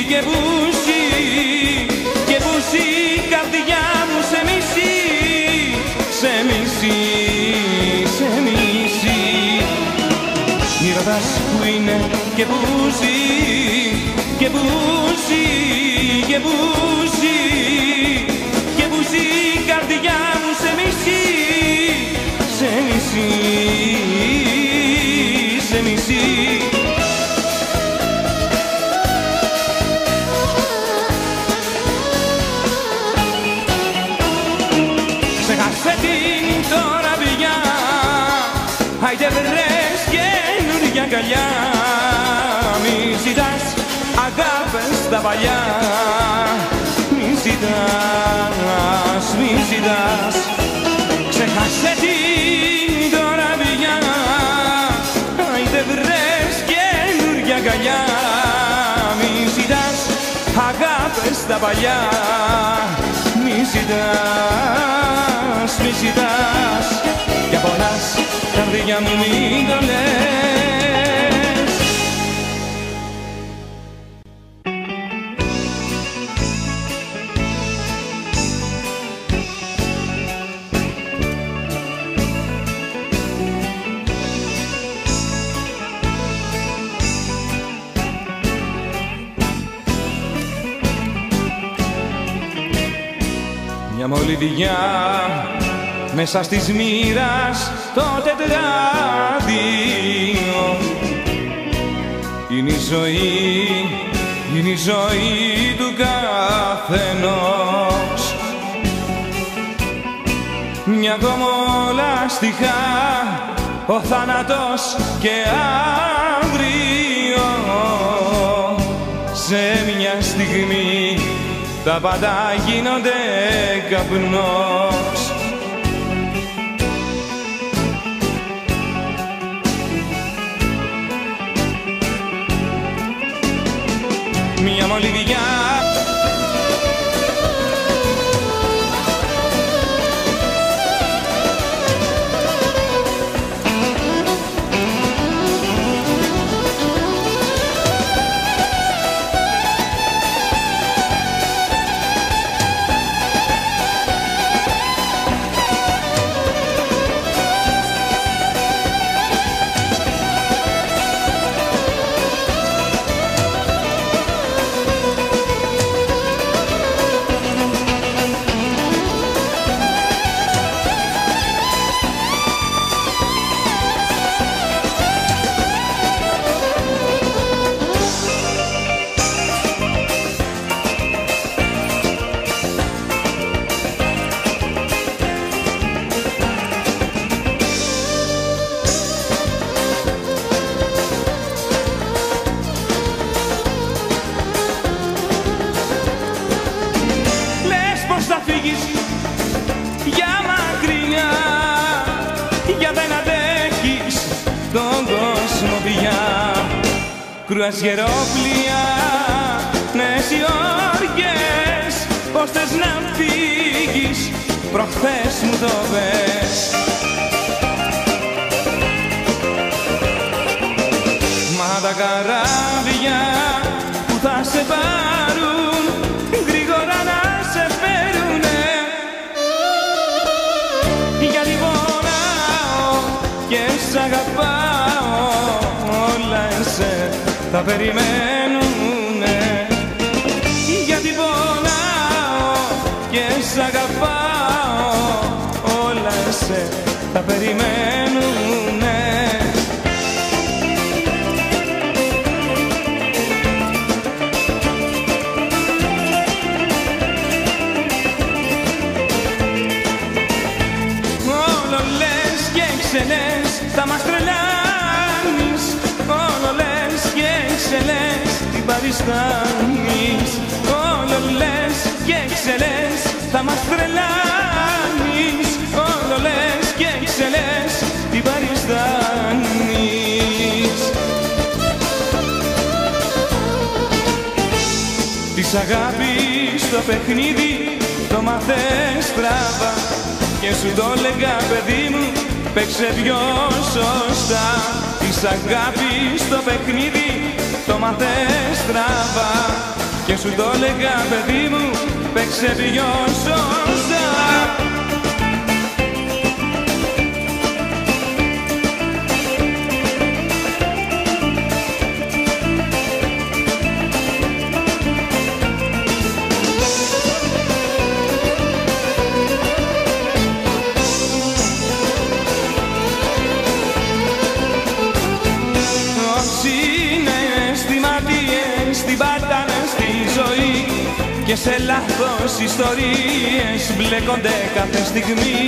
και που ζει, και που ζει η καρδιά μου σε μισή, σε μισή, σε μισή. Μη ρωτάς που είναι και που ζει, και που ζει, και που ζει, και που ζει η καρδιά μου σε μισή, σε μισή, σε μισή. Ξέχασε την τώρα πια, άιντε βρες καινούρια αγκαλιά. Μη ζητάς αγάπες στα παλιά, μη ζητάς, μη ζητάς. Ξέχασε την τώρα πια, άιντε βρες καινούρια αγκαλιά. Μη ζητάς αγάπες στα παλιά, μη ζητάς, μη ζητάς. Για πονάς καρδιά μου μη το λες. Μια μολυβιά μέσα στις μοίρας το τετράδιο. Είναι η ζωή, είναι η ζωή του καθενός. Μια κομμολαστιχά, ο θάνατος και αύριο. Σε μια στιγμή τα πάντα γίνονται καπνός. Μια μολυβιά κρουαζιερόπλια, νέες οι όργες, πως θες να φύγεις, προχθές μου το πες. Μα τα καράβια που θα σε πάρουν γρήγορα να σε φέρουνε, γιατί πονάω και σ' αγαπάω, όλα εσέ θα περιμένουνε. Γιατί πονάω και σ' αγαπάω, όλα εσέ θα περιμένουνε. Θα μας τρελάνεις, όλο λες και ξελές, τι παριστάνεις. Όλο λες και ξελές, θα μας τρελάνεις, όλο λες και ξελές, τι παριστάνεις. Της αγάπης το παιχνίδι το μαθες στραβά, και σου το λέγα παιδί μου, παίξε πιο σωστά. Της αγάπης το παιχνίδι το μαθες στραβά, και σου το λέγα παιδί μου, παίξε πιο σωστά. Και σε λάθος ιστορίες μπλέκονται κάθε στιγμή.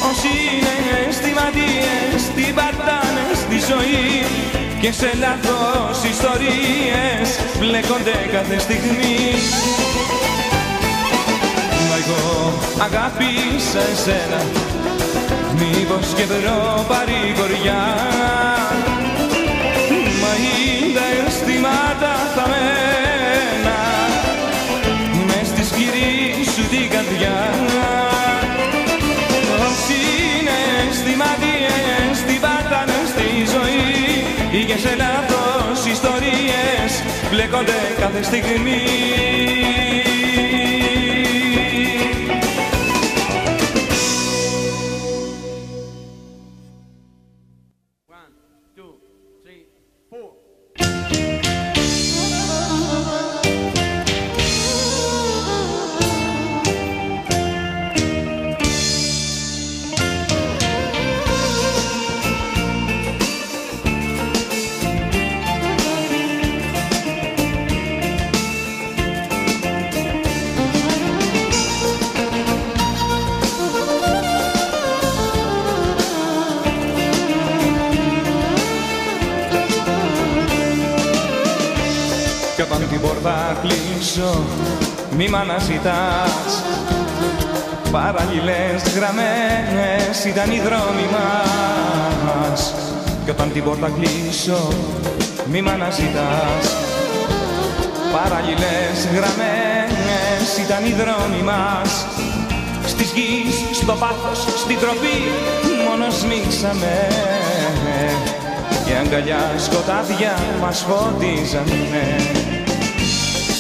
Όσοι είναι αισθηματίες την πατάνε στη ζωή, και σε λάθος ιστορίες μπλέκονται κάθε στιγμή. Μα εγώ αγάπησα εσένα, μήπως και βρω παρηγοριά, μα είναι τα αισθήματα θαμμένα μες στη σκληρή σου την καρδιά. Όσοι είναι αισθηματίες την πατάνε στη ζωή, και σε λάθος ιστορίες μπλέκονται κάθε στιγμή. Κι όταν την πόρτα κλείσω μη μ' αναζητάς, παραλληλές γραμμένες ήταν οι δρόμοι μας. Κι όταν την πόρτα κλείσω μη μ' αναζητάς, παραλληλές γραμμένες ήταν οι δρόμοι μας. Στις γης, στο πάθος, στην τροπή μόνος σμίξαμε, και αγκαλιά σκοτάδια μας φωτίζανε.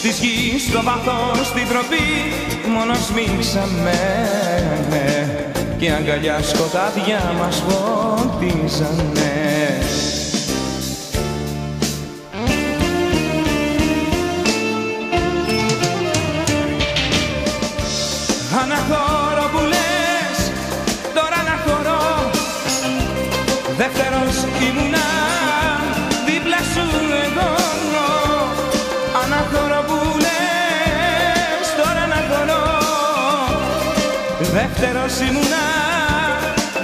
Στις γης, στο βάθος, στην τροπή μόνο σμίξαμε, και αγκαλιά σκοτάδια μας φωτίζανε. Αναχωρώ που λες, τώρα αναχωρώ, δεύτερος ήμουνα δίπλα σου εγώ. Αναχωρώ που λες, τώρα αναχωρώ, δεύτερος ήμουνα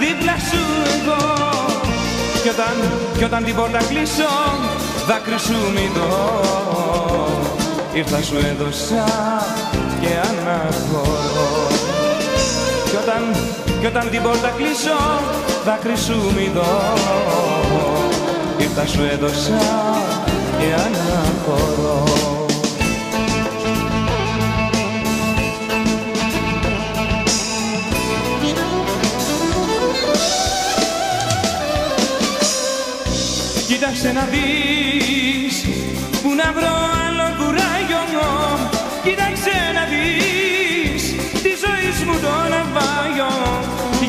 δίπλα σου εγώ. Κι όταν την πόρτα κλείσω, δάκρυ σου μητώ, ήρθα σου έδωσα και αναχωρώ. Κι όταν την πόρτα κλείσω, δάκρυ σου μητώ, ήρθα σου έδωσα και αναχωρώ. Κοίταξε να δεις που να βρω άλλο κουράγιο. Κοίταξε να δεις τη ζωή μου το ναυάγιο.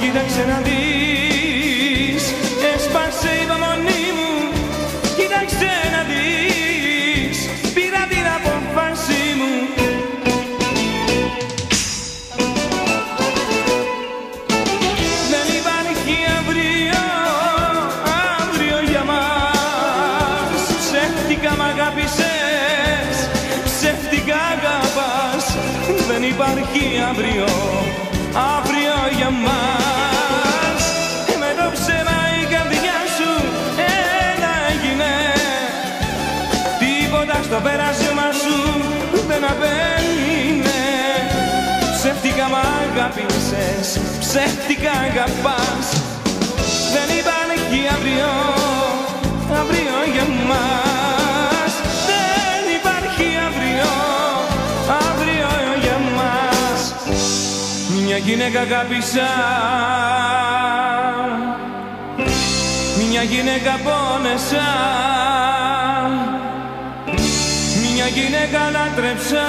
Κοίταξε να δεις, έσπασε η υπομονή μου. Κοίταξε να δεις, πήρα την απόφαση μου. Δεν υπάρχει αύριο, αύριο για μας. Ψεύτικα μ' αγάπησες, ψεύτικα αγαπάς. Δεν υπάρχει αύριο, αύριο για μας. Με το ψέμα η καρδιά σου ένα έγινε. Τίποτα στο πέρασμα σου δεν απέμεινε. Ψεύτικα μ' αγάπησες, ψεύτικα αγαπάς. Δεν υπάρχει αύριο, αύριο για μας. Δεν υπάρχει αύριο, αύριο για μας. Μια γυναίκα αγάπησα, μια γυναίκα πόνεσα, μια γυναίκα λάτρεψα.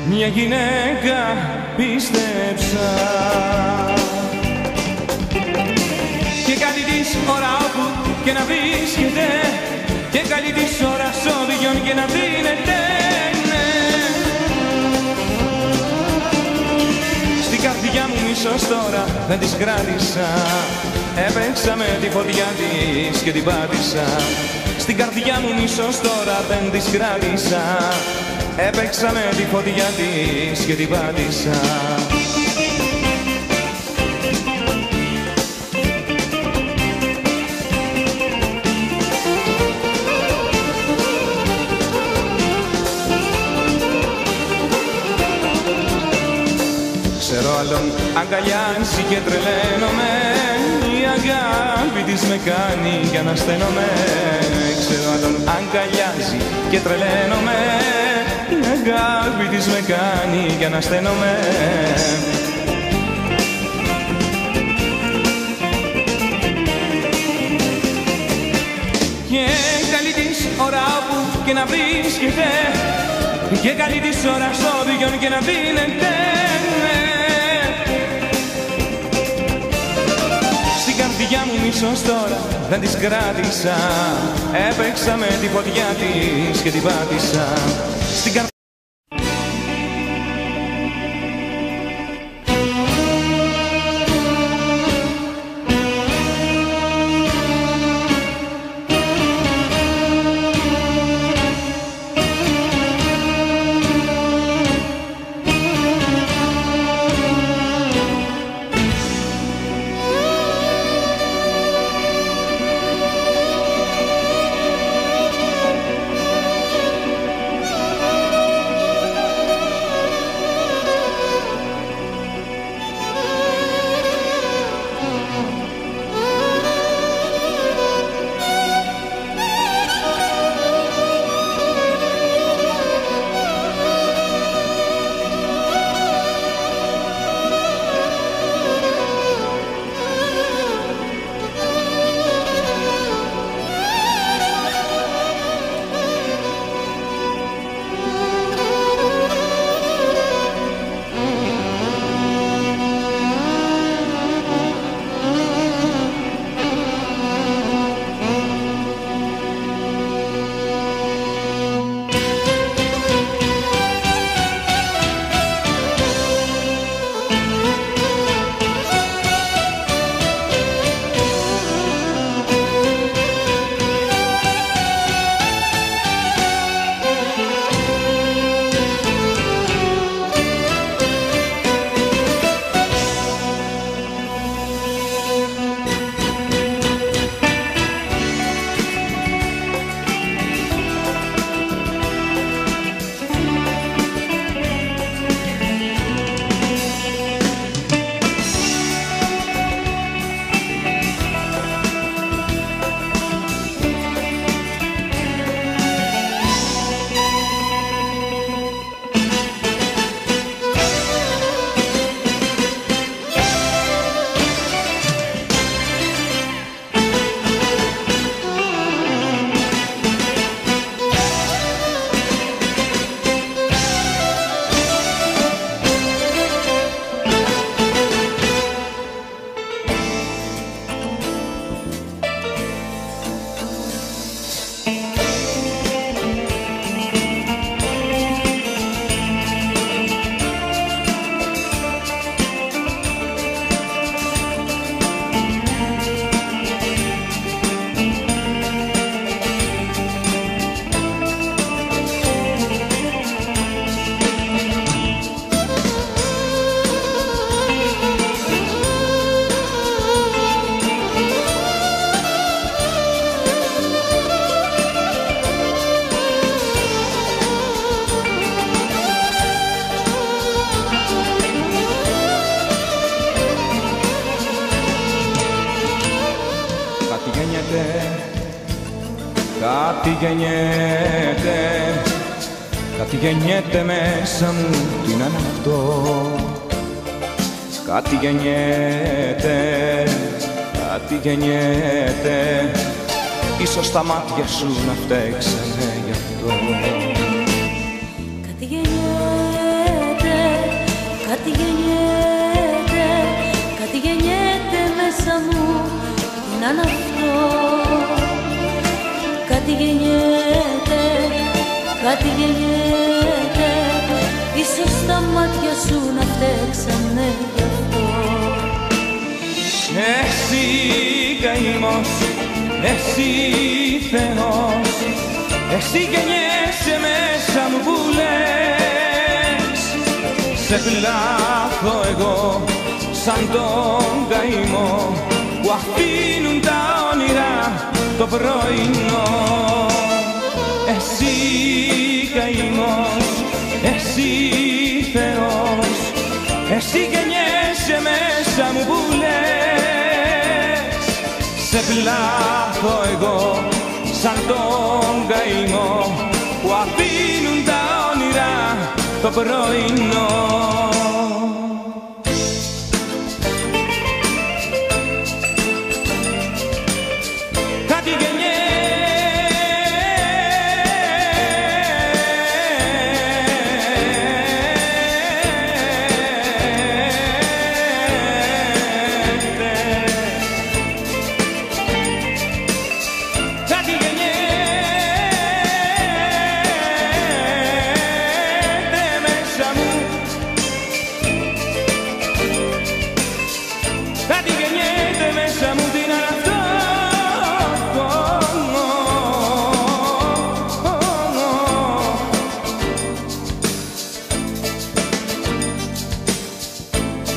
Μια γυναίκα πίστεψα. Και καλή της ώρα όπου και να βρίσκεται, και καλή της ώρα σώδιον και να δίνεται. Στην καρδιά μου μισός τώρα δεν της κράτησα. Έπαιξα με τη φωτιά της και την πάτησα. Στην καρδιά μου μισός τώρα δεν της κράτησα. Έπαιξα με τη φωτιά της και την πάτησα. Ξέρω άλλον αγκαλιάζει και τρελαίνομαι. Η αγάπη της με κάνει κι ανασταίνομαι. Ξέρω άλλον αγκαλιάζει και τρελαίνομαι. Η αγάπη της με κάνει κι ανασταίνομαι. Και καλή της ώρα όπου και να βρίσκεται, και καλή της ώρα σώδιον και να δίνεται. Στην καρδιά μου μισός τώρα δεν της κράτησα. Έπαιξα με τη φωτιά της και την πάτησα. Στην καρδιά Κάτι γεννιέται μέσα μου, τι να είναι αυτό. Κάτι γεννιέται, ίσως τα μάτια σου να φταίξανε γι' αυτό. Κάτι γεννιέται, κάτι γεννιέται, κάτι γεννιέται μέσα μου, τι να είναι αυτό. Κάτι γεννιέται, κάτι γεννιέται, ίσως τα μάτια σου να φταίξανε γι' αυτό. Εσύ καημός, εσύ Θεός, εσύ γεννιέσαι μέσα μου που λες. Σε πλάθω εγώ σαν τον καημό που αφήνουν τα όνειρα το πρωινό. Εσύ καημός, εσύ Θεός, εσύ γεννιέσαι μέσα μου που λες. Σε πλάθω εγώ σαν τον καημό που αφήνουν τα όνειρα το πρωινό.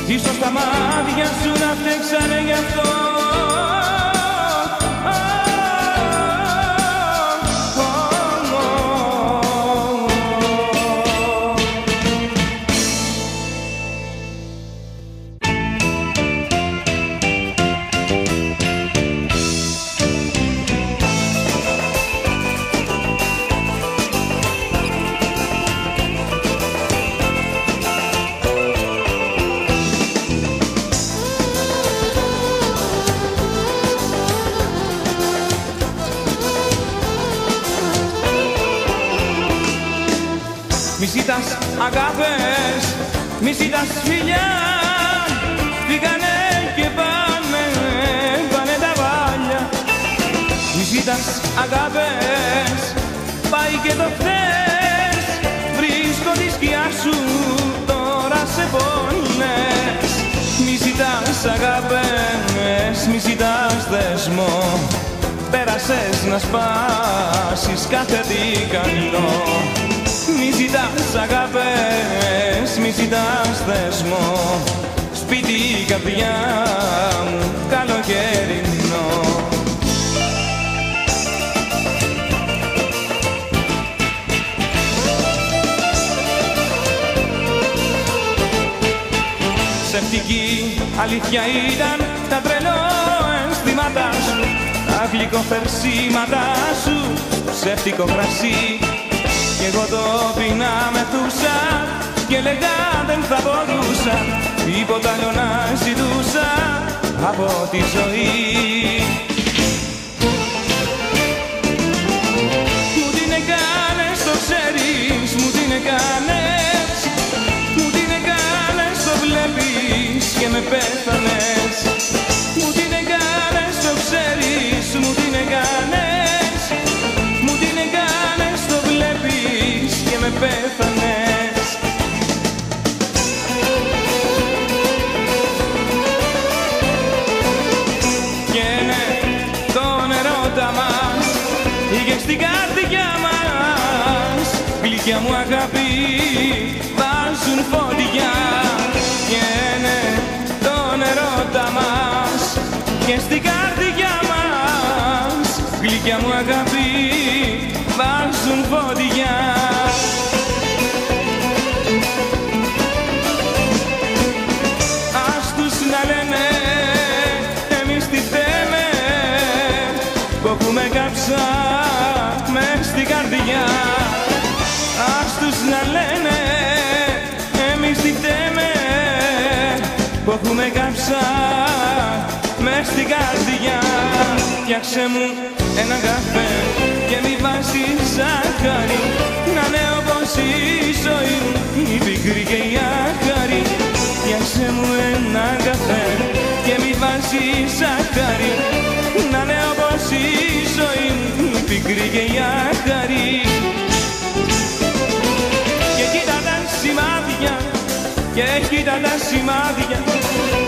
Ίσως τα μάτια σου να φταίξανε γι' αυτό. Μη ζητάς αγάπες, μη ζητάς φιλιά, φύγανε και πάνε τα βάλια. Μη ζητάς αγάπες, πάει και το χθες, βρίσκω τη σκιά σου, τώρα σε πόνες. Μη ζητάς αγάπες, μη ζητάς δεσμό, πέρασες να σπάσεις κάθε τι καλό. Μη ζητάς αγάπες, μη ζητάς δεσμό, σπίτι η καρδιά μου καλοκαιρινό. Ψευτική αλήθεια ήταν τα τρελό αισθήματά σου, τα γλυκοφερσίματά σου, ψεύτικο κρασί. Κι εγώ το πεινά μεθούσα και λέγα δεν θα μπορούσα τίποτα άλλο να ζητούσα από τη ζωή. Μου την έκανες, το ξέρεις, μου την έκανες, μου την έκανες, το βλέπεις και με πέθανες. Μου την έκανες, το ξέρεις, μου την έκανες, μου την έκανες, το βλέπεις και με πέθανες. Και ναι, τον ερώτα μας είχες στην καρδιά μας, γλυκιά μου αγάπη βάζουν φωτιά. Και ναι, τον ερώτα μας είχες στην καρδιά μας, γλυκιά μου αγάπη βάζουν φωτιά. Ας τους να λένε εμείς τι θέμε, που έχουμε κάψα με έγραψα μες στην καρδιά. Φτιάξε μου ένα καφέ και μη βάζεις ζάχαρη, να είναι όπως η ζωή μου η πικρή και η άχαρη. Φτιάξε μου ένα καφέ και μη βάζεις ζάχαρη, να είναι όπως η ζωή μου η πικρή και η άχαρη. Και κοίτα τα σημάδια, και κοίτα τα σημάδια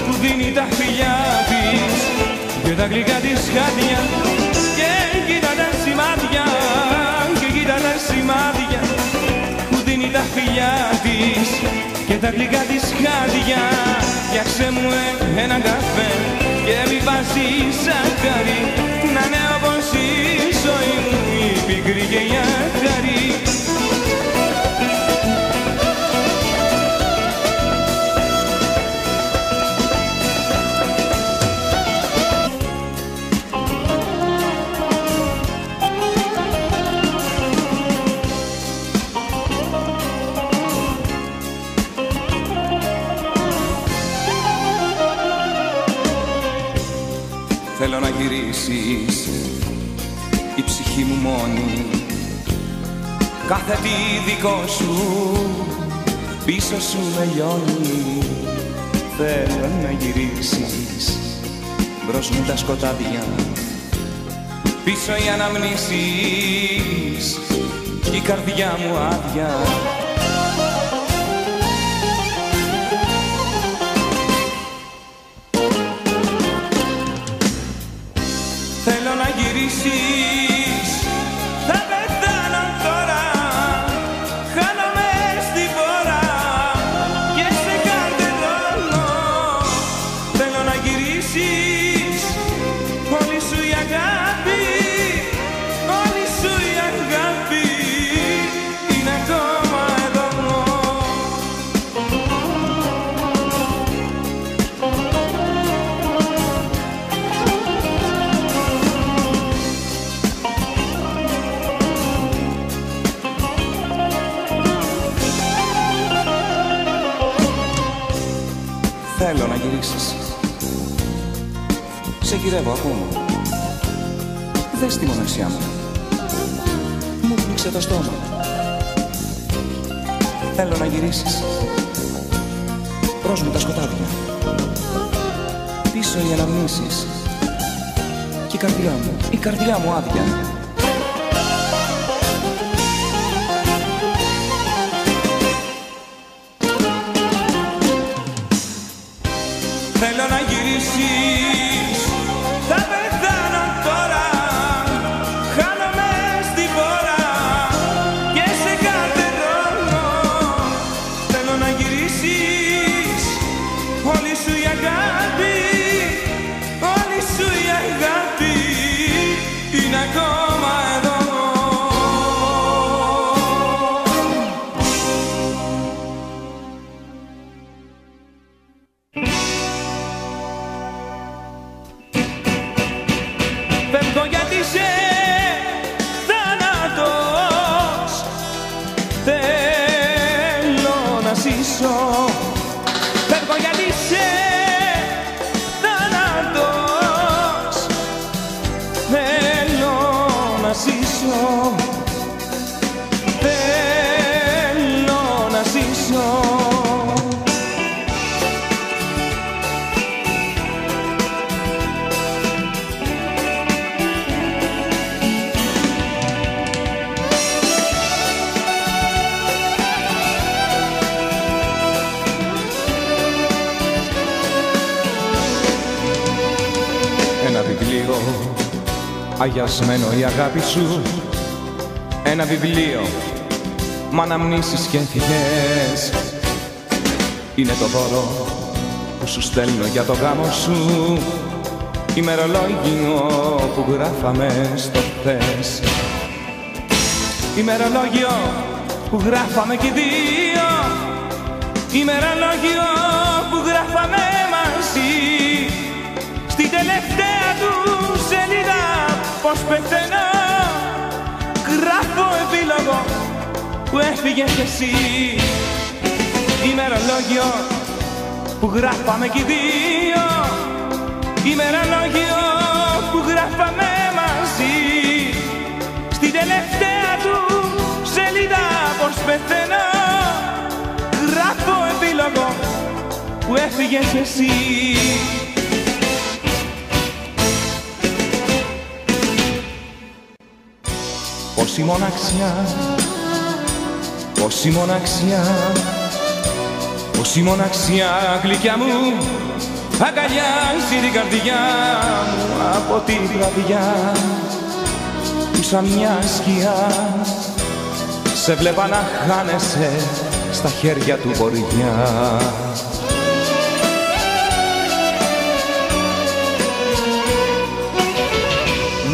που δίνει τα φιλιά της και τα γλυκά της χάδια. Και κοίτα τα σημάδια, και κοίτα τα σημάδια που δίνει τα φιλιά της και τα γλυκά της χάδια. Φτιάξε μου ένα καφέ και μη βάζεις ζάχαρη, να είναι όπως η ζωή μου η πικρή και η άχαρη. Θέλω να γυρίσεις η ψυχή μου μόνη, κάθε τι δικό σου πίσω σου με λιώνει. Θέλω να γυρίσεις μπρος μου τα σκοτάδια, πίσω οι αναμνήσεις η καρδιά μου άδεια. Θέλω να γυρίσεις, θα πεθάνω τώρα, χάνομαι στη φορά και σε κάθε δρόμο. Θέλω να γυρίσεις, όλη σου η αγάπη, όλη σου η αγάπη είναι ακόμα εδώ. Θέλω να γυρίσεις, σε γυρεύω ακόμα, δες τη μοναξιά μου, μου πνίξε το στόμα. Θέλω να γυρίσεις, μπρος μου τα σκοτάδια, πίσω οι αναμνήσεις και η καρδιά μου άδεια. Θέλω να γυρίσεις, θα πεθάνω τώρα, χάνομαι στη φορά και σε κάθε δρόμο. Θέλω να γυρίσεις, όλη σου η αγάπη, όλη σου η αγάπη είναι ακόμα εδώ. Φεύγω γιατί είσαι θάνατος, θέλω να ζήσω. Φεύγω γιατί είσαι θάνατος, θέλω να ζήσω. Θέλω να ζήσω. Ένα βιβλίο αγιασμένο η αγάπη σου, ένα βιβλίο μ' αναμνήσεις και ευχές. Είναι το δώρο που σου στέλνω για το γάμο σου, ημερολόγιο που γράφαμε στο χθες. Ημερολόγιο που γράφαμε κι οι δύο, ημερολόγιο που γράφαμε μαζί. Στην τελευταία του σελίδα πως πεθαίνω, γράφω επίλογο που έφυγες κι εσύ. Ημερολόγιο που γράφαμε κι οι δύο, έφυγες εσύ. Πόση μοναξιά, πόση μοναξιά, πόση μοναξιά γλυκιά μου αγκαλιάζει την καρδιά μου από τη βραδιά που σαν μια σκιά σε βλέπα να χάνεσαι στα χέρια του βορειά.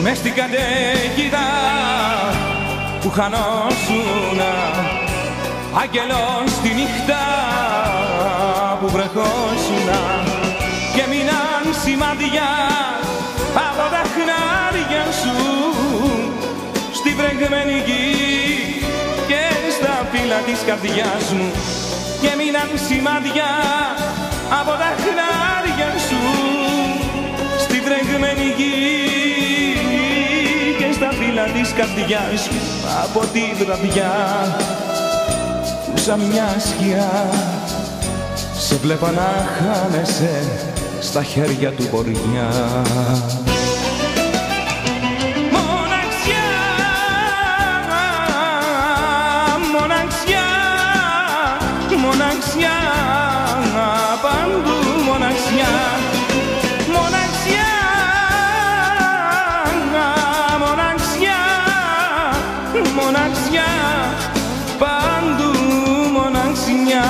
Μες στην καταιγίδα που χανόσουνα, άγγελος τη νύχτα που βρεχόσουνα, και μείναν σημάδια από τα χνάρια σου στη βρεγμένη γη και στα φύλλα της καρδιάς μου, και μείναν σημάδια από τα χνάρια σου στη βρεγμένη γη και στα φύλλα της καρδιάς μου, από τη βραδιά που σαν μια σκιά σε βλέπα να χάνεσαι στα χέρια του βορειά. Μοναξιά, μοναξιά, μοναξιά, παντού μοναξιά. Μοναξιά, μοναξιά, μοναξιά, παντού μοναξιά.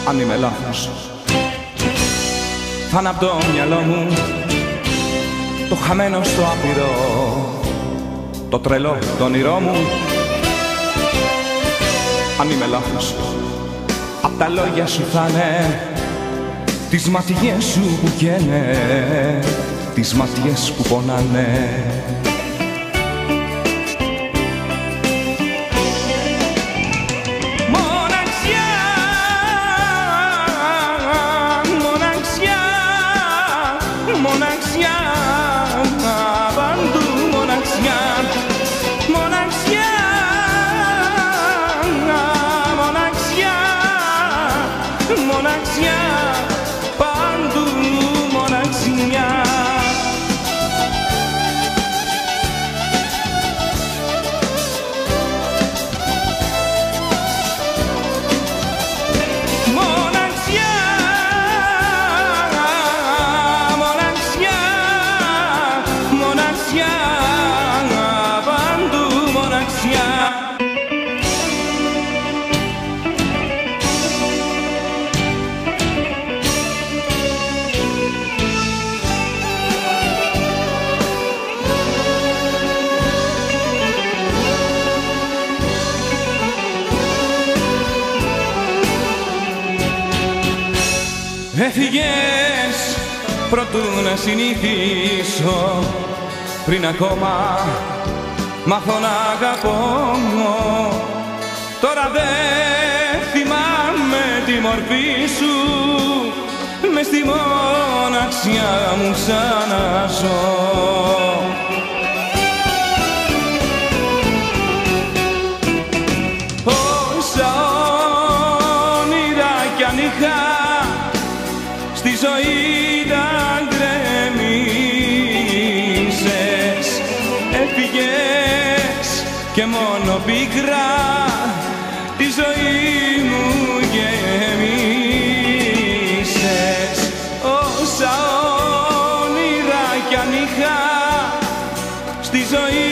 Αν είμαι λάθος, θα είναι απ' το μυαλό μου το χαμένο στο άπειρο, το τρελό το όνειρό μου. Αν είμαι λάθος, απ' τα λόγια σου θα είναι τις ματιές σου που καίνε, τις ματιές που πονάνε. Μοναξιά, παντού μοναξιά. Μοναξιά, μοναξιά, μοναξιά, παντού μοναξιά. Έφυγες προτού να συνηθίσω, πριν ακόμα μάθω να αγαπώ. Τώρα δεν θυμάμαι τη μορφή σου, μες στη μοναξιά μου ξαναζώ. Όσα όνειρα κι αν είχα στη ζωή τα γκρεμίσες, έφυγες και μόνο πίκρα τη ζωή μου γεμίσες. Όσα όνειρα κι αν είχα στη ζωή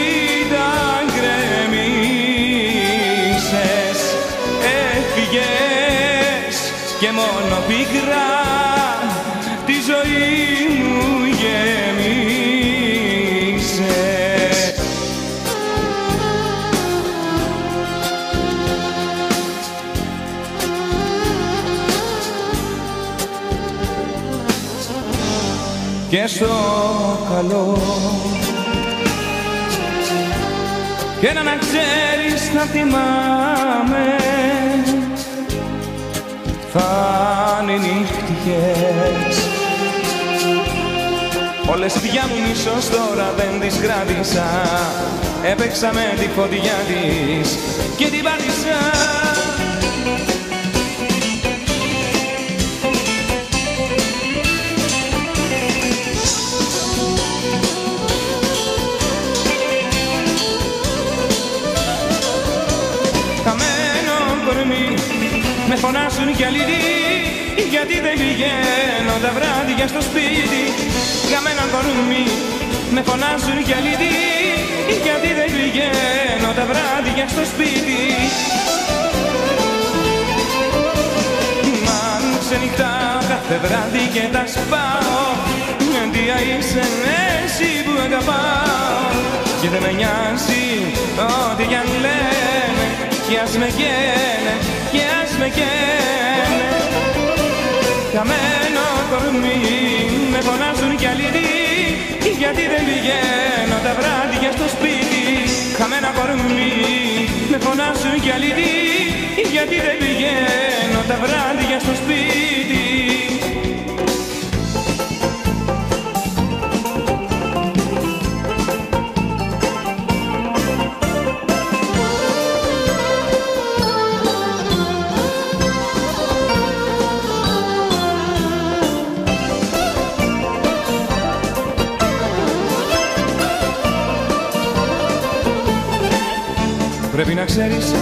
τα γκρεμίσες, έφυγες και μόνο πίκρα τη ζωή μου γεμίσες. Και στο καλό και να ξέρεις θα θυμάμαι, θα είναι νύχτιχες. Όλες πια μου ίσως τώρα δεν τις κράτησα, έπαιξα με τη φωτιά της και την πάτησα. Χαμένο κορμί, με φωνάζουν κι αλήτη, γιατί δεν πηγαίνω τα βράδια στο σπίτι. Χαμένο κορμί, με φωνάζουν κι αλήτη, γιατί δεν πηγαίνω τα βράδια στο σπίτι. Μα αν ξενυχτάω κάθε βράδυ και τα σπάω, αιτία είσαι εσύ που αγαπάω. Και δεν με νοιάζει ό,τι κι αν λένε, κι ας με καίνε, κι ας με καίνε. Χαμένο κορμί, με φωνάζουν κι αλήτη, γιατί δεν πηγαίνω τα βράδια στο σπίτι. Χαμένα κορμί, με φωνάζουν κι αλήτη, γιατί δεν πηγαίνω τα βράδια στο σπίτι. Πρέπει να ξέρεις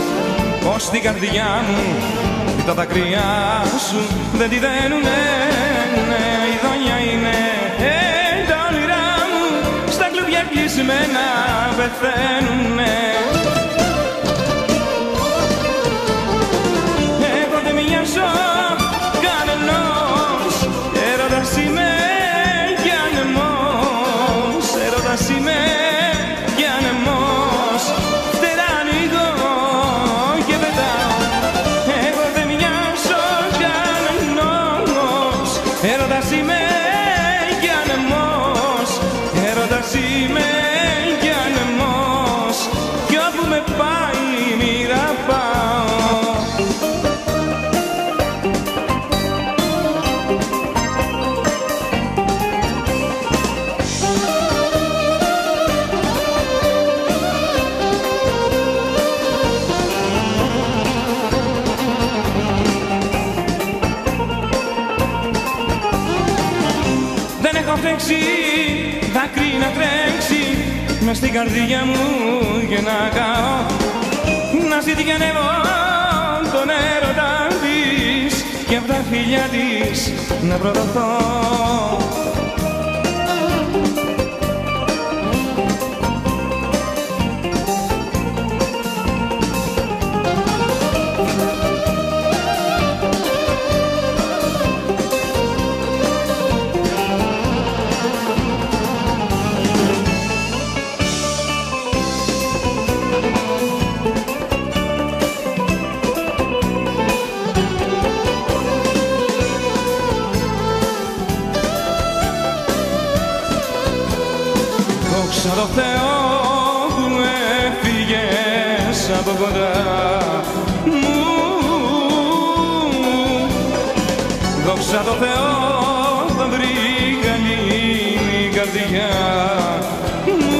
πως την καρδιά μου τα δάκρυά σου δεν τη δένουνε. Η δόνια είναι τα όνειρά μου, στα κλουβιά κλεισμένα πεθαίνουνε. Εγώ δεν μοιάζω κανενός, έρωτας είμαι κι ανεμός, έρωτας είμαι κι ανεμός. Έρωτας είμαι κι ανεμός, έρωτας είμαι κι ανεμός, κι όπου με πάει η μοίρα πάω. Έχω φταίξει, δάκρυ να τρέξει μες στην καρδιά μου και να καώ, να ζητιανεύω τον έρωτα της και απ' τα φιλιά της να προδοθώ. Δόξα τω Θεώ που έφυγες από κοντά μου, δόξα τω Θεώ θα βρήκα λύνη η καρδιά μου.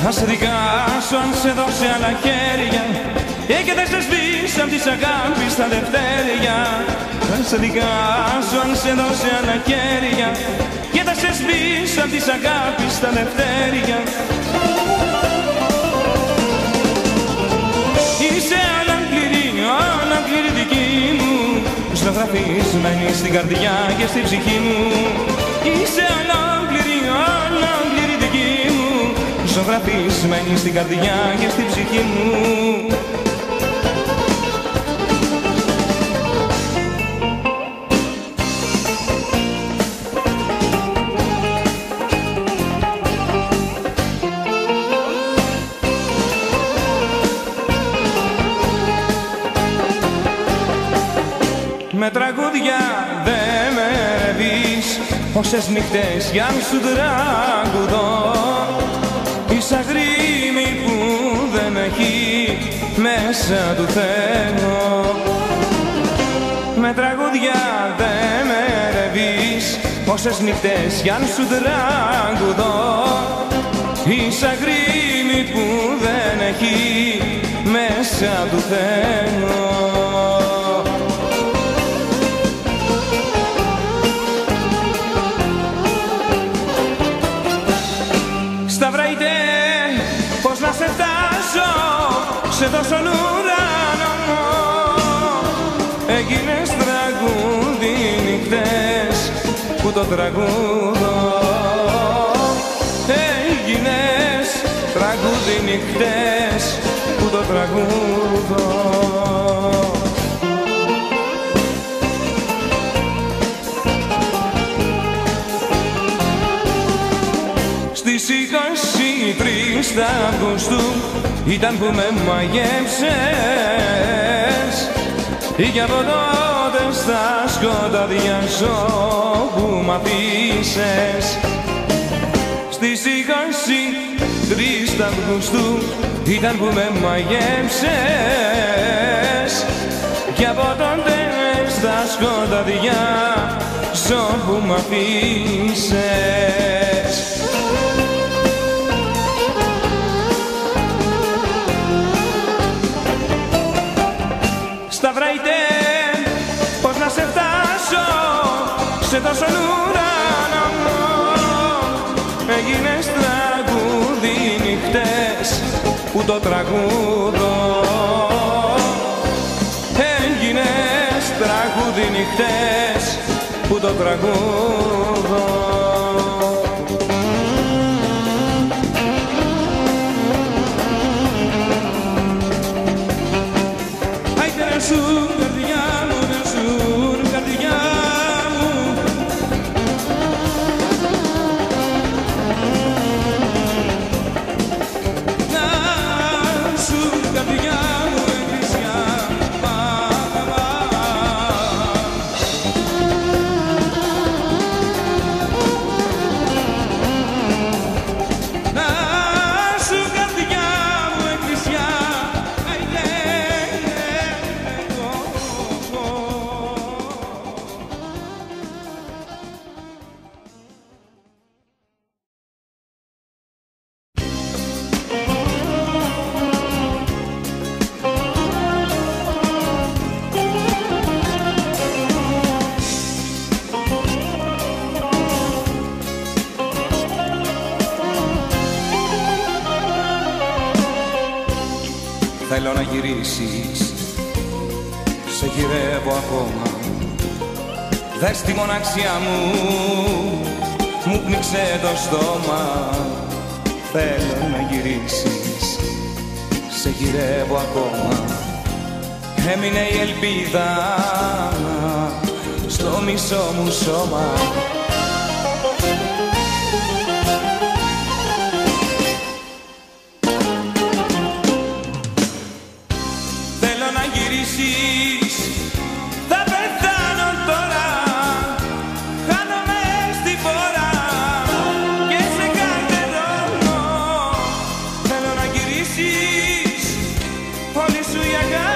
Θα σε δικάσω αν σε δώσει άλλα χέρια και δεν σε σβήσω απ' της αγάπης τα δευτέρια. Θα σε δικάσω αν σε δώσει άλλα χέρια και δεν σε σβήσω απ' της αγάπης τα δευτέρια. Είσαι ολόκληρη δική μου, ζωγραφισμένη στην καρδιά και στην ψυχή μου. Είσαι ολόκληρη, ολόκληρη δική μου, ζωγραφισμένη στην καρδιά και στην ψυχή μου. Με τραγούδια δε με ρεβείς, όσες νύχτες για να σου τραγουδώ. Είσαι αγρίμη που δεν έχει μέσα του Θεό. Με τραγούδια δε με ρεβείς, όσες νύχτες για να σου τραγουδώ. Είσαι αγρίμη που δεν έχει μέσα του Θεό. Σταυραϊτέ, πώς να σε φτάσω σε τόσο ουρανό. Έγινες τραγούδι νύχτες που το τραγούδω. Έγινες τραγούδι νύχτες που το τραγούδω. Στις 23 Αυγούστου ήταν που με μαγεύσες, και από τότε στα σκοτάδια ζω που μ' αφήσες. Στις 23 Αυγούστου ήταν που με μαγεύσες, και από τότε στα σκοτάδια ζω που μ' αφήσες. Σταυραϊτέ, πώς να σε φτάσω σε τόσο ουρανό. Έγινες τραγούδι νύχτες που το τραγούδω. Έγινες τραγούδι νύχτες που το τραγούδω. Σου καρδιά μου, σου καρδιά μου, να σου καρδιά μου εκκλησιά μάγαμα. Να σου καρδιά μου εκκλησιά. Θέλω να γυρίσεις, σε γυρεύω ακόμα. Δες τη μοναξιά μου, μου πνίξε το στόμα. Θέλω να γυρίσεις, σε γυρεύω ακόμα. Έμεινε η ελπίδα στο μισό μου σώμα. Θα πεθάνω τώρα, χάνομαι στη φορά και σε κάθε δρόμο. Θέλω να γυρίσεις, όλη σου η αγάπη